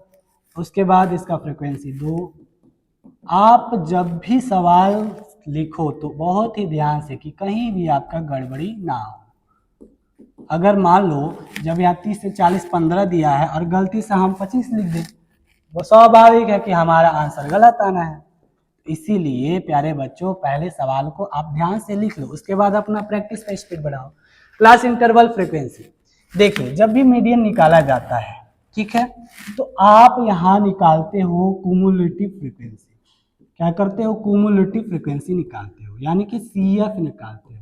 उसके बाद इसका फ्रीक्वेंसी 2। आप जब भी सवाल लिखो तो बहुत ही ध्यान से कि कहीं भी आपका गड़बड़ी ना हो। अगर मान लो जब यहाँ 30 से 40 15 दिया है और गलती से हम 25 लिख दें, वो स्वाभाविक है कि हमारा आंसर गलत आना है। इसीलिए प्यारे बच्चों, पहले सवाल को आप ध्यान से लिख लो, उसके बाद अपना प्रैक्टिस का स्पीड बढ़ाओ। क्लास इंटरवल फ्रीक्वेंसी, देखिए जब भी मीडियन निकाला जाता है, ठीक है, तो आप यहाँ निकालते हो क्यूमुलेटिव फ्रीक्वेंसी। क्या करते हो? क्यूमुलेटिव फ्रीक्वेंसी निकालते हो, यानी कि CF निकालते हो।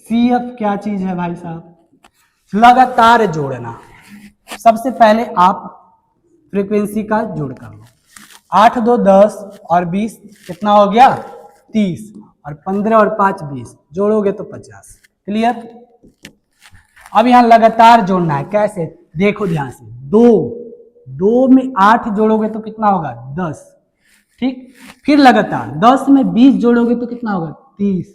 CF क्या चीज है भाई साहब? लगातार जोड़ना। सबसे पहले आप फ्रीक्वेंसी का जोड़ कर लो। 8 2 10 और 20 कितना हो गया 30, और 15 और 5 20, जोड़ोगे तो 50। क्लियर। अब यहां लगातार जोड़ना है। कैसे, देखो ध्यान से। 2 में 8 जोड़ोगे तो कितना होगा 10, ठीक। फिर लगातार 10 में 20 जोड़ोगे तो कितना होगा 30,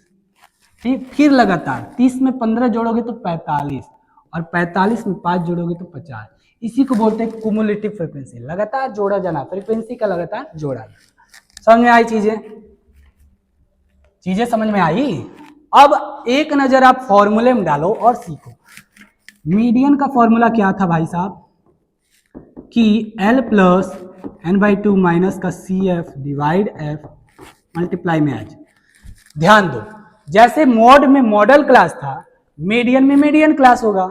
ठीक। फिर लगातार 30 में 15 जोड़ोगे तो 45, और 45 में 5 जोड़ोगे तो 50। इसी को बोलते हैं कुमुलेटिव फ्रीक्वेंसी, लगातार जोड़ा जाना, फ्रीक्वेंसी का लगातार जोड़ा जाना। समझ में आई चीजें? चीजें समझ में आई? अब एक नजर आप फॉर्मूले में डालो और सीखो। मीडियन का फॉर्मूला क्या था भाई साहब, कि L प्लस n/2 माइनस का CF डिवाइड F मल्टीप्लाई में H। ध्यान दो, जैसे मोड में मॉडल क्लास था, मीडियन में मीडियन क्लास होगा।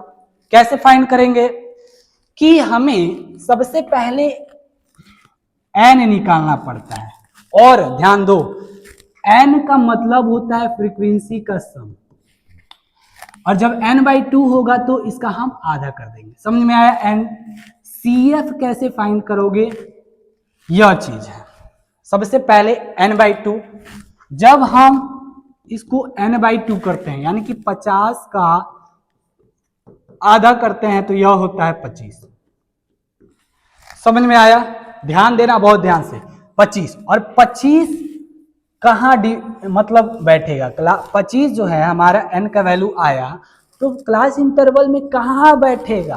कैसे फाइंड करेंगे, कि हमें सबसे पहले n निकालना पड़ता है। और ध्यान दो, n का मतलब होता है फ्रीक्वेंसी का सम, और जब n/2 होगा तो इसका हम आधा कर देंगे। समझ में आया? n CF कैसे फाइंड करोगे, यह चीज है। सबसे पहले n/2, जब हम इसको n/2 करते हैं यानी कि 50 का आधा करते हैं तो यह होता है 25। समझ में आया? ध्यान देना बहुत ध्यान से। 25, और 25 कहाँ मतलब बैठेगा, 25 जो है हमारा n का वैल्यू आया तो क्लास इंटरवल में कहाँ बैठेगा।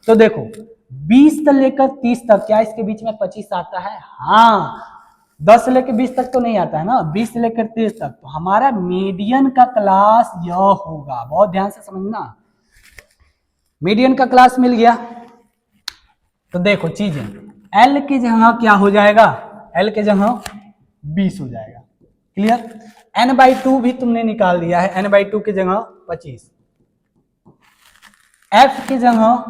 तो देखो 20 से लेकर 30 तक, क्या इसके बीच में 25 आता है? हाँ। 10 से लेकर 20 तक तो नहीं आता है ना, 20 से लेकर 30 तक। तो हमारा मीडियन का क्लास यह होगा, बहुत ध्यान से समझना। मीडियन का क्लास मिल गया तो देखो चीजें, L की जगह क्या हो जाएगा, L के जगह 20 हो जाएगा। क्लियर। n/2 भी तुमने निकाल दिया है, n/2 की जगह 25। F की जगह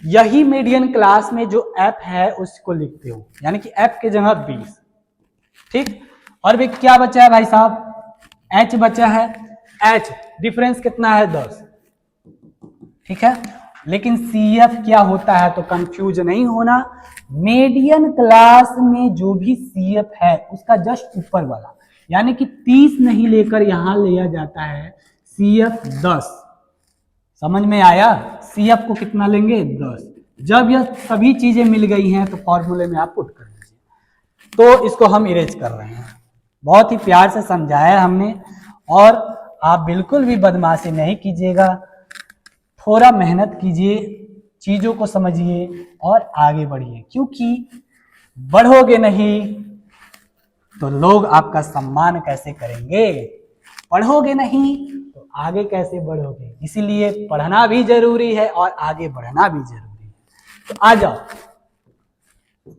यही मीडियन क्लास में जो F है उसको लिखते हो, यानी कि F की जगह 20, ठीक। और भी क्या बचा है भाई साहब, H बचा है। H डिफरेंस कितना है 10, ठीक है। लेकिन CF क्या होता है, तो कंफ्यूज नहीं होना, मीडियन क्लास में जो भी CF है उसका जस्ट ऊपर वाला, यानी कि 30 नहीं लेकर यहां लिया जाता है CF 10। समझ में आया? CF को कितना लेंगे 10। जब यह सभी चीजें मिल गई हैं तो फॉर्मूले में आप पुट कर दीजिए। तो इसको हम इरेज कर रहे हैं, बहुत ही प्यार से समझाया हमने। और आप बिल्कुल भी बदमाशी नहीं कीजिएगा, थोड़ा मेहनत कीजिए, चीजों को समझिए और आगे बढ़िए, क्योंकि बढ़ोगे नहीं तो लोग आपका सम्मान कैसे करेंगे, पढ़ोगे नहीं तो आगे कैसे बढ़ोगे। इसीलिए पढ़ना भी जरूरी है और आगे बढ़ना भी जरूरी है। तो आ जाओ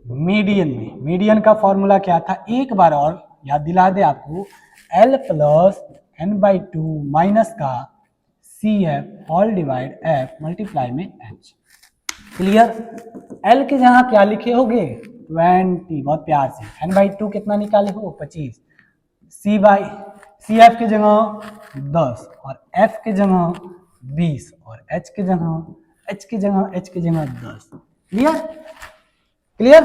मीडियन में। मीडियन का फॉर्मूला क्या था, एक बार और याद दिला दे आपको, L प्लस n/2 माइनस का CF all divide F multiply में H। क्लियर। L के जहां क्या लिखे होगे 20, बहुत प्यार से। n/2 कितना निकाले हो 25, CF की जगह 10 और F के जगह 20 और H के जगह 10। क्लियर। क्लियर।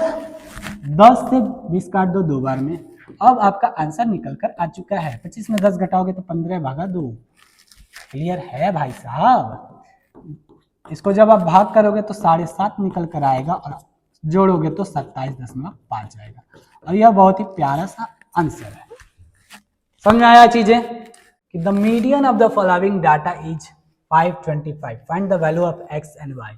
10 से 20 काट दो 2 बार में, अब आपका आंसर निकल कर आ चुका है। 25 में 10 घटाओगे तो 15 भागा 2। क्लियर है भाई साहब? इसको जब आप भाग करोगे तो 7.5 निकल कर आएगा और जोड़ोगे तो 27.5 आएगा। और यह बहुत ही प्यारा सा आंसर है। समझ में आया चीजें, कि the median of the following data is 525, find the value of x and y,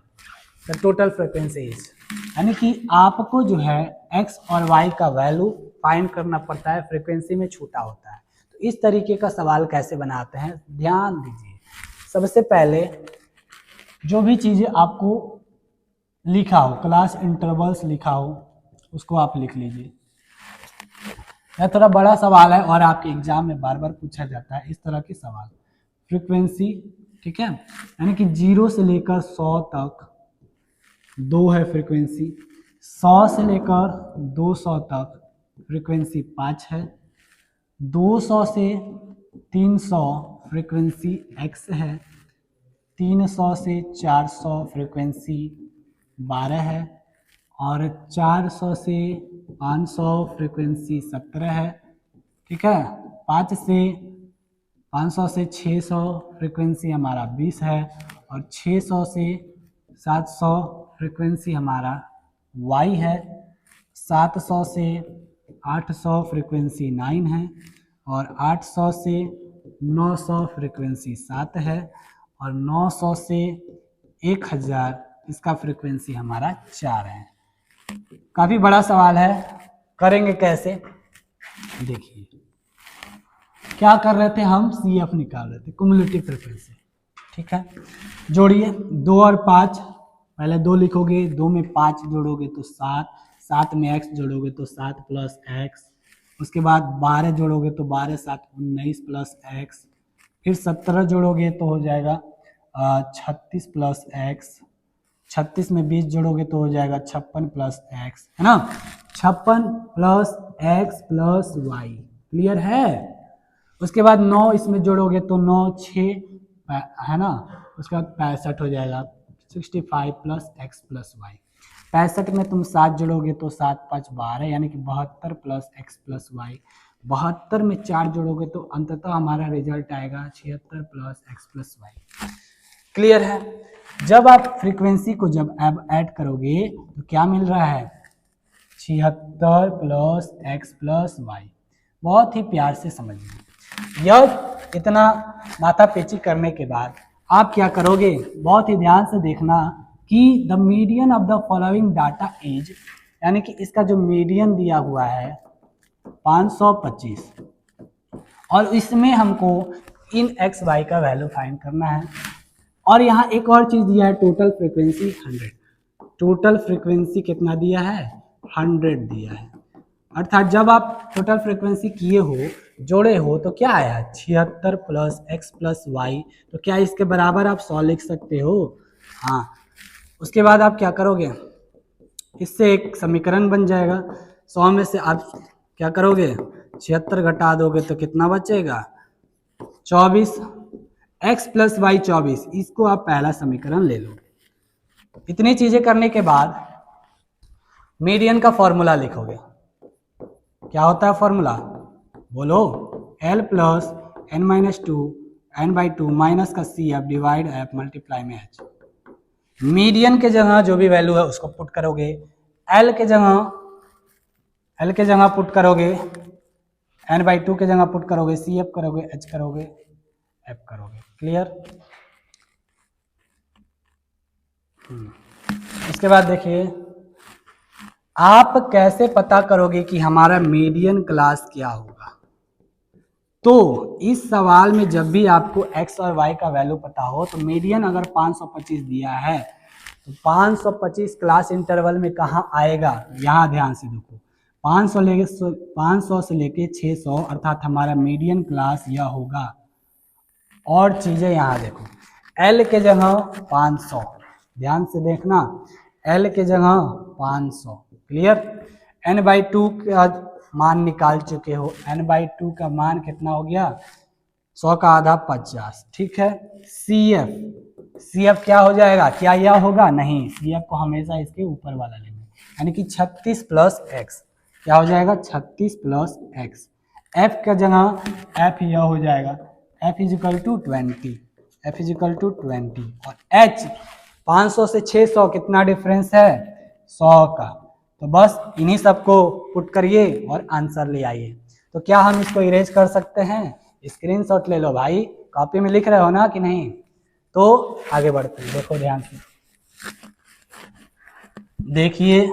the total frequency is. यानी कि आपको जो है x और y का वैल्यू फाइंड करना पड़ता है, फ्रीक्वेंसी में छूटा होता है। तो इस तरीके का सवाल कैसे बनाते हैं, ध्यान दीजिए। सबसे पहले जो भी चीजें आपको लिखा हो, क्लास इंटरवल्स लिखा हो, उसको आप लिख लीजिए। यह थोड़ा बड़ा सवाल है और आपके एग्जाम में बार बार पूछा जाता है इस तरह के सवाल। फ्रीक्वेंसी, ठीक है, यानी कि 0 से लेकर 100 तक 2 है फ्रीक्वेंसी, 100 से लेकर 200 तक फ्रीक्वेंसी 5 है, 200 से 300 फ्रीक्वेंसी x है, 300 से 400 फ्रीक्वेंसी 12 है, और 400 से 500 फ्रीक्वेंसी 17 है। ठीक है, 500 से 600 फ्रीक्वेंसी हमारा 20 है, और 600 से 700 फ्रीक्वेंसी हमारा वाई है। 700 से 800 फ्रीक्वेंसी 9 है, और 800 से 900 फ्रीक्वेंसी 7 है, और 900 से 1000 इसका फ्रीक्वेंसी हमारा 4 है। काफ़ी बड़ा सवाल है, करेंगे कैसे देखिए। क्या कर रहे थे हम, CF निकाल रहे थे, कुमुलेटिव फ्रीक्वेंसी। ठीक है, जोड़िए 2 और 5, पहले 2 लिखोगे, 2 में 5 जोड़ोगे तो 7, 7 में x जोड़ोगे तो 7 प्लस x, उसके बाद 12 जोड़ोगे तो 12 7 19 प्लस x, फिर 17 जोड़ोगे तो हो जाएगा 36 प्लस x, 36 में 20 जोड़ोगे तो हो जाएगा 56 प्लस x, है ना, 56 plus x plus y। Clear है। उसके बाद 9 इसमें जोड़ोगे तो 9 6 है ना, उसके बाद 65 हो जाएगा, 65 प्लस x प्लस y। 65 में तुम 7 जोड़ोगे तो 7 5 12, यानी कि 72 प्लस x प्लस y। 72 में 4 जोड़ोगे तो अंततः हमारा रिजल्ट आएगा 76 plus x plus y। Clear है। जब आप फ्रीक्वेंसी को जब अब ऐड करोगे तो क्या मिल रहा है, 76 प्लस x प्लस y। बहुत ही प्यार से समझिए। यह इतना माथापेची करने के बाद आप क्या करोगे, बहुत ही ध्यान से देखना कि the median of the following data is, यानी कि इसका जो मीडियन दिया हुआ है 525, और इसमें हमको इन एक्स वाई का वैल्यू फाइंड करना है। और यहाँ एक और चीज दिया है, टोटल फ्रीक्वेंसी 100। टोटल फ्रीक्वेंसी कितना दिया है, 100 दिया है। अर्थात जब आप टोटल फ्रीक्वेंसी किए हो, जोड़े हो, तो क्या आया 76 प्लस एक्स प्लस वाई। तो क्या इसके बराबर आप 100 लिख सकते हो, हाँ। उसके बाद आप क्या करोगे, इससे एक समीकरण बन जाएगा। 100 में से आप क्या करोगे, 76 घटा दोगे तो कितना बचेगा 24, एक्स प्लस वाई 24, इसको आप पहला समीकरण ले लो। इतनी चीजें करने के बाद मीडियन का फॉर्मूला लिखोगे। क्या होता है फॉर्मूला, बोलो, L plus n minus 2 n/2 minus का CF डिवाइड F मल्टीप्लाई में H। मीडियन के जगह जो भी वैल्यू है उसको पुट करोगे, L के जगह पुट करोगे, n/2 के जगह पुट करोगे, CF करोगे, H करोगे, F करोगे। क्लियर। उसके बाद देखिए, आप कैसे पता करोगे कि हमारा मीडियन क्लास क्या होगा। तो इस सवाल में जब भी आपको x और y का वैल्यू पता हो, तो मीडियन अगर 525 दिया है तो 525 क्लास इंटरवल में कहाँ आएगा, यहाँ ध्यान से देखो, 500 से लेके 600, अर्थात हमारा मीडियन क्लास यह होगा। और चीजें यहाँ देखो, L के जगह 500, ध्यान से देखना, L के जगह 500। क्लियर। n/2 का मान निकाल चुके हो, n/2 का मान कितना हो गया, 100 का आधा 50। ठीक है। CF क्या हो जाएगा, क्या यह होगा, नहीं, CF को हमेशा इसके ऊपर वाला लेंगे, यानी कि 36 प्लस एक्स। क्या हो जाएगा, 36 प्लस एक्स। F का जगह F यह हो जाएगा, F is equal to 20, F is equal to 20। और H 500 से 600 कितना डिफरेंस है, 100 का। तो बस इन्हीं सबको पुट करिए और आंसर ले आइए। तो क्या हम इसको इरेज कर सकते हैं, स्क्रीनशॉट ले लो भाई, कॉपी में लिख रहे हो ना कि नहीं। तो आगे बढ़ते हैं, देखो ध्यान से देखिए,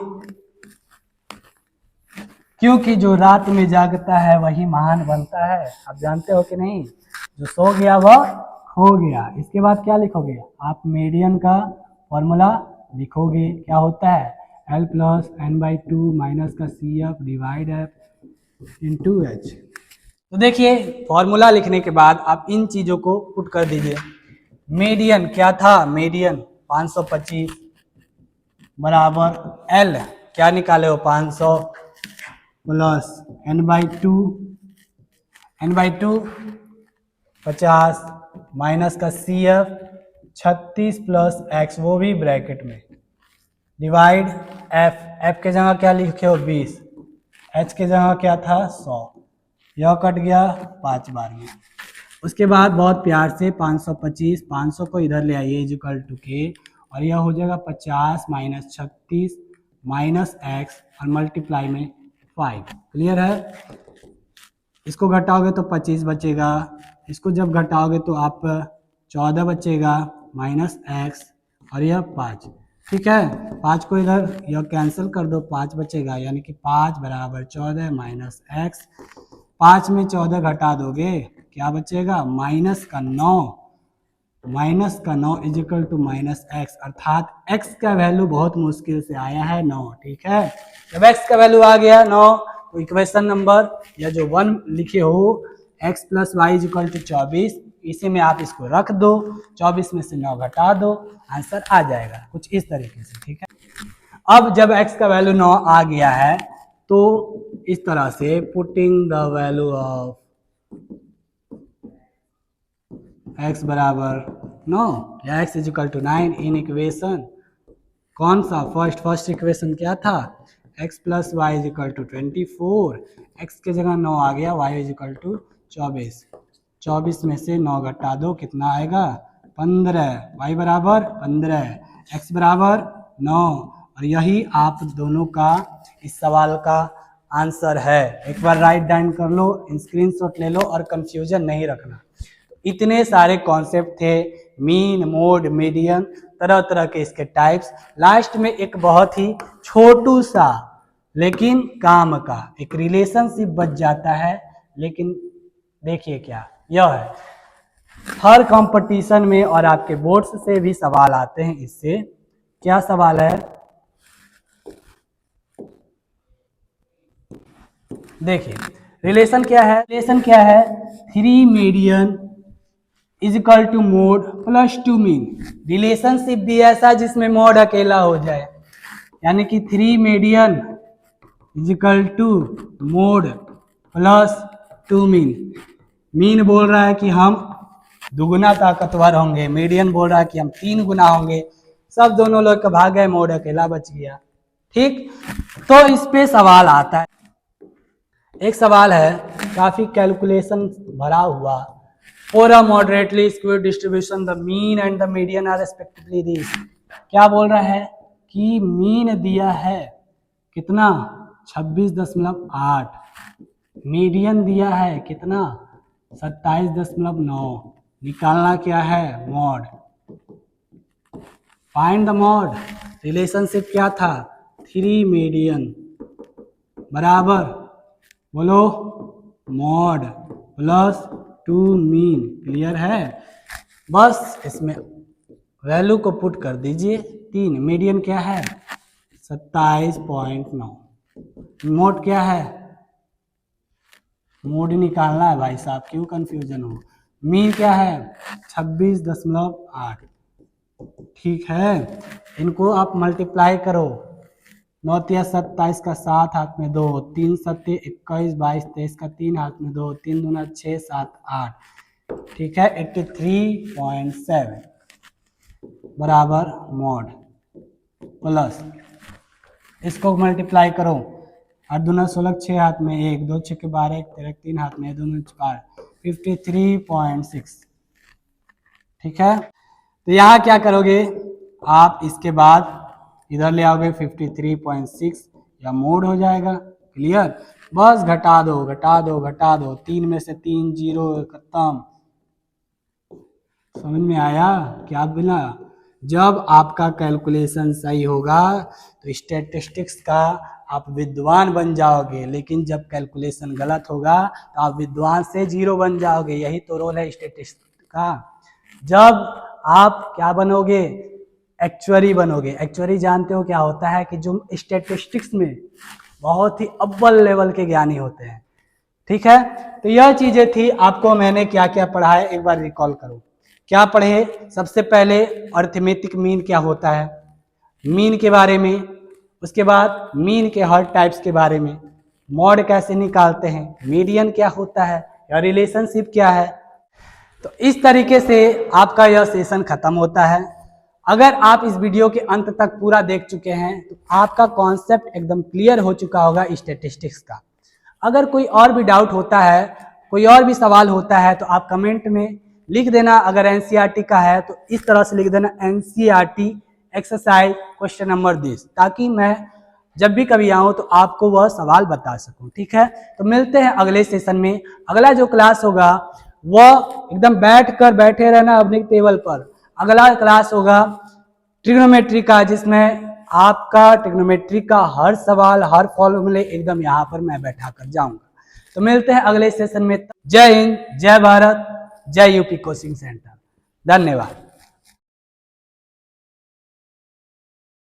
क्योंकि जो रात में जागता है वही महान बनता है। आप जानते हो कि नहीं, जो सो गया वह खो गया। इसके बाद क्या लिखोगे, आप मीडियन का फॉर्मूला लिखोगे। क्या होता है, L प्लस n/2 माइनस का CF divide F into H। तो देखिए, फॉर्मूला लिखने के बाद आप इन चीजों को पुट कर दीजिए। मीडियन क्या था, मीडियन 525 बराबर L क्या निकाले हो, 500 प्लस n/2 50 माइनस का CF 36 प्लस एक्स, वो भी ब्रैकेट में, डिवाइड एफ के जगह क्या लिखे हो 20, एच के जगह क्या था 100, यह कट गया 5 बार में। उसके बाद बहुत प्यार से 525, 500 को इधर ले आइए इक्वल टू के, और यह हो जाएगा 50 माइनस 36 माइनस एक्स और मल्टीप्लाई में 5। क्लियर है? इसको घटाओगे तो 25 बचेगा, इसको जब घटाओगे तो आप 14 बचेगा माइनस एक्स और यह 5। ठीक है, 5 को इधर यह कैंसिल कर दो, 5 बचेगा, यानी कि 5 बराबर 14 माइनस एक्स। 5 में 14 घटा दोगे क्या बचेगा, माइनस का 9, माइनस का 9 इजिकल टू माइनस एक्स, अर्थात एक्स का वैल्यू बहुत मुश्किल से आया है 9। ठीक है, जब एक्स का वैल्यू आ गया 9 तो इक्वेशन नंबर या जो 1 लिखे हो x plus y is equal to 24, इसी में आप इसको रख दो, 24 में से 9 घटा दो, आंसर आ जाएगा कुछ इस तरीके से। ठीक है, अब जब x का वैल्यू 9 आ गया है तो इस तरह से putting the value of x बराबर 9 या x is equal to 9 in equation, कौन सा फर्स्ट इक्वेशन क्या था, x plus y is equal to 24, x के जगह 9 आ गया, y इजिकल टू 24, 24 में से 9 घटा दो, कितना आएगा 15, y बराबर 15, x बराबर 9, और यही आप दोनों का इस सवाल का आंसर है। एक बार राइट डाउन कर लो, स्क्रीनशॉट ले लो और कंफ्यूजन नहीं रखना। इतने सारे कॉन्सेप्ट थे, मीन, मोड, मीडियन, तरह तरह के इसके टाइप्स। लास्ट में एक बहुत ही छोटू सा लेकिन काम का एक रिलेशनशिप बच जाता है, लेकिन देखिए क्या यह है, हर कंपटीशन में और आपके बोर्ड्स से भी सवाल आते हैं इससे। क्या सवाल है, देखिए रिलेशन क्या है, 3 median is equal to mode plus 2 mean. Relationship भी ऐसा जिसमें मोड अकेला हो जाए, यानी कि 3 median is equal to mode plus 2 mean. Mean बोल रहा है कि हम दुगुना ताकतवर होंगे, मीडियन बोल रहा है कि हम 3 गुना होंगे, सब दोनों लोग का भाग है, मोड अकेला बच गया। ठीक, तो इस पे सवाल आता है। एक सवाल है काफी कैलकुलेशन भरा हुआ, for a moderately skewed distribution the mean and the median are respectively these। क्या बोल रहा है कि मीन दिया है कितना 26.8, मीडियन दिया है कितना 27.9, निकालना क्या है mod. Find the mod, relationship क्या था 3 मीडियन बराबर बोलो मॉड प्लस 2 मीन। क्लियर है, बस इसमें वैल्यू को पुट कर दीजिए। 3 मीडियन क्या है 27.9, मोड क्या है, मोड निकालना है भाई साहब, क्यों कंफ्यूजन हो। मीन क्या है 26.8। ठीक है, इनको आप मल्टीप्लाई करो, 9 या 27 का 7 हाथ में 2, 3 सत्ते 21, 22 23 का 3 हाथ में 2, 3 दूना 6 7 8। ठीक है, 83.7 बराबर मॉड प्लस, इसको मल्टीप्लाई करो, 8 दूना 16, 6 हाथ में 1, 2 6 12, 1 13, 3 हाथ में 2 4, 53.6। ठीक है, तो यहाँ क्या करोगे आप, इसके बाद इधर ले आओगे 53.6, या मोड हो जाएगा। क्लियर, बस घटा दो घटा दो घटा दो, 3 में से 3 जीरो खत्म। समझ में आया क्या बिना, जब आपका कैलकुलेशन सही होगा तो स्टैटिस्टिक्स का आप विद्वान बन जाओगे, लेकिन जब कैलकुलेशन गलत होगा तो आप विद्वान से जीरो बन जाओगे। यही तो रोल है स्टैटिस्टिक्स का। जब आप क्या बनोगे, एक्चुअरी बनोगे। एक्चुअरी जानते हो क्या होता है, कि जो स्टैटिस्टिक्स में बहुत ही अव्वल लेवल के ज्ञानी होते हैं। ठीक है, तो यह चीजें थी, आपको मैंने क्या क्या पढ़ाया एक बार रिकॉल करो। क्या पढ़े, सबसे पहले अरिथमेटिक मीन क्या होता है, मीन के बारे में, उसके बाद मीन के हर टाइप्स के बारे में, मॉड कैसे निकालते हैं, मीडियन क्या होता है, या रिलेशनशिप क्या है। तो इस तरीके से आपका यह सेशन खत्म होता है। अगर आप इस वीडियो के अंत तक पूरा देख चुके हैं तो आपका कॉन्सेप्ट एकदम क्लियर हो चुका होगा स्टैटिस्टिक्स का। अगर कोई और भी डाउट होता है, कोई और भी सवाल होता है तो आप कमेंट में लिख देना। अगर एनसीईआरटी का है तो इस तरह से लिख देना एनसीईआरटी एक्सरसाइज क्वेश्चन नंबर 20, ताकि मैं जब भी कभी आऊँ तो आपको वह सवाल बता सकूं। ठीक है, तो मिलते हैं अगले सेशन में। अगला जो क्लास होगा वह एकदम बैठे रहना अपने टेबल पर। अगला क्लास होगा ट्रिग्नोमेट्री का, जिसमें आपका ट्रिग्नोमेट्री का हर सवाल, हर फॉर्मूले एकदम यहाँ पर मैं बैठा कर जाऊंगा। तो मिलते हैं अगले सेशन में। जय हिंद, जय भारत, जय यूपी कोचिंग सेंटर। धन्यवाद।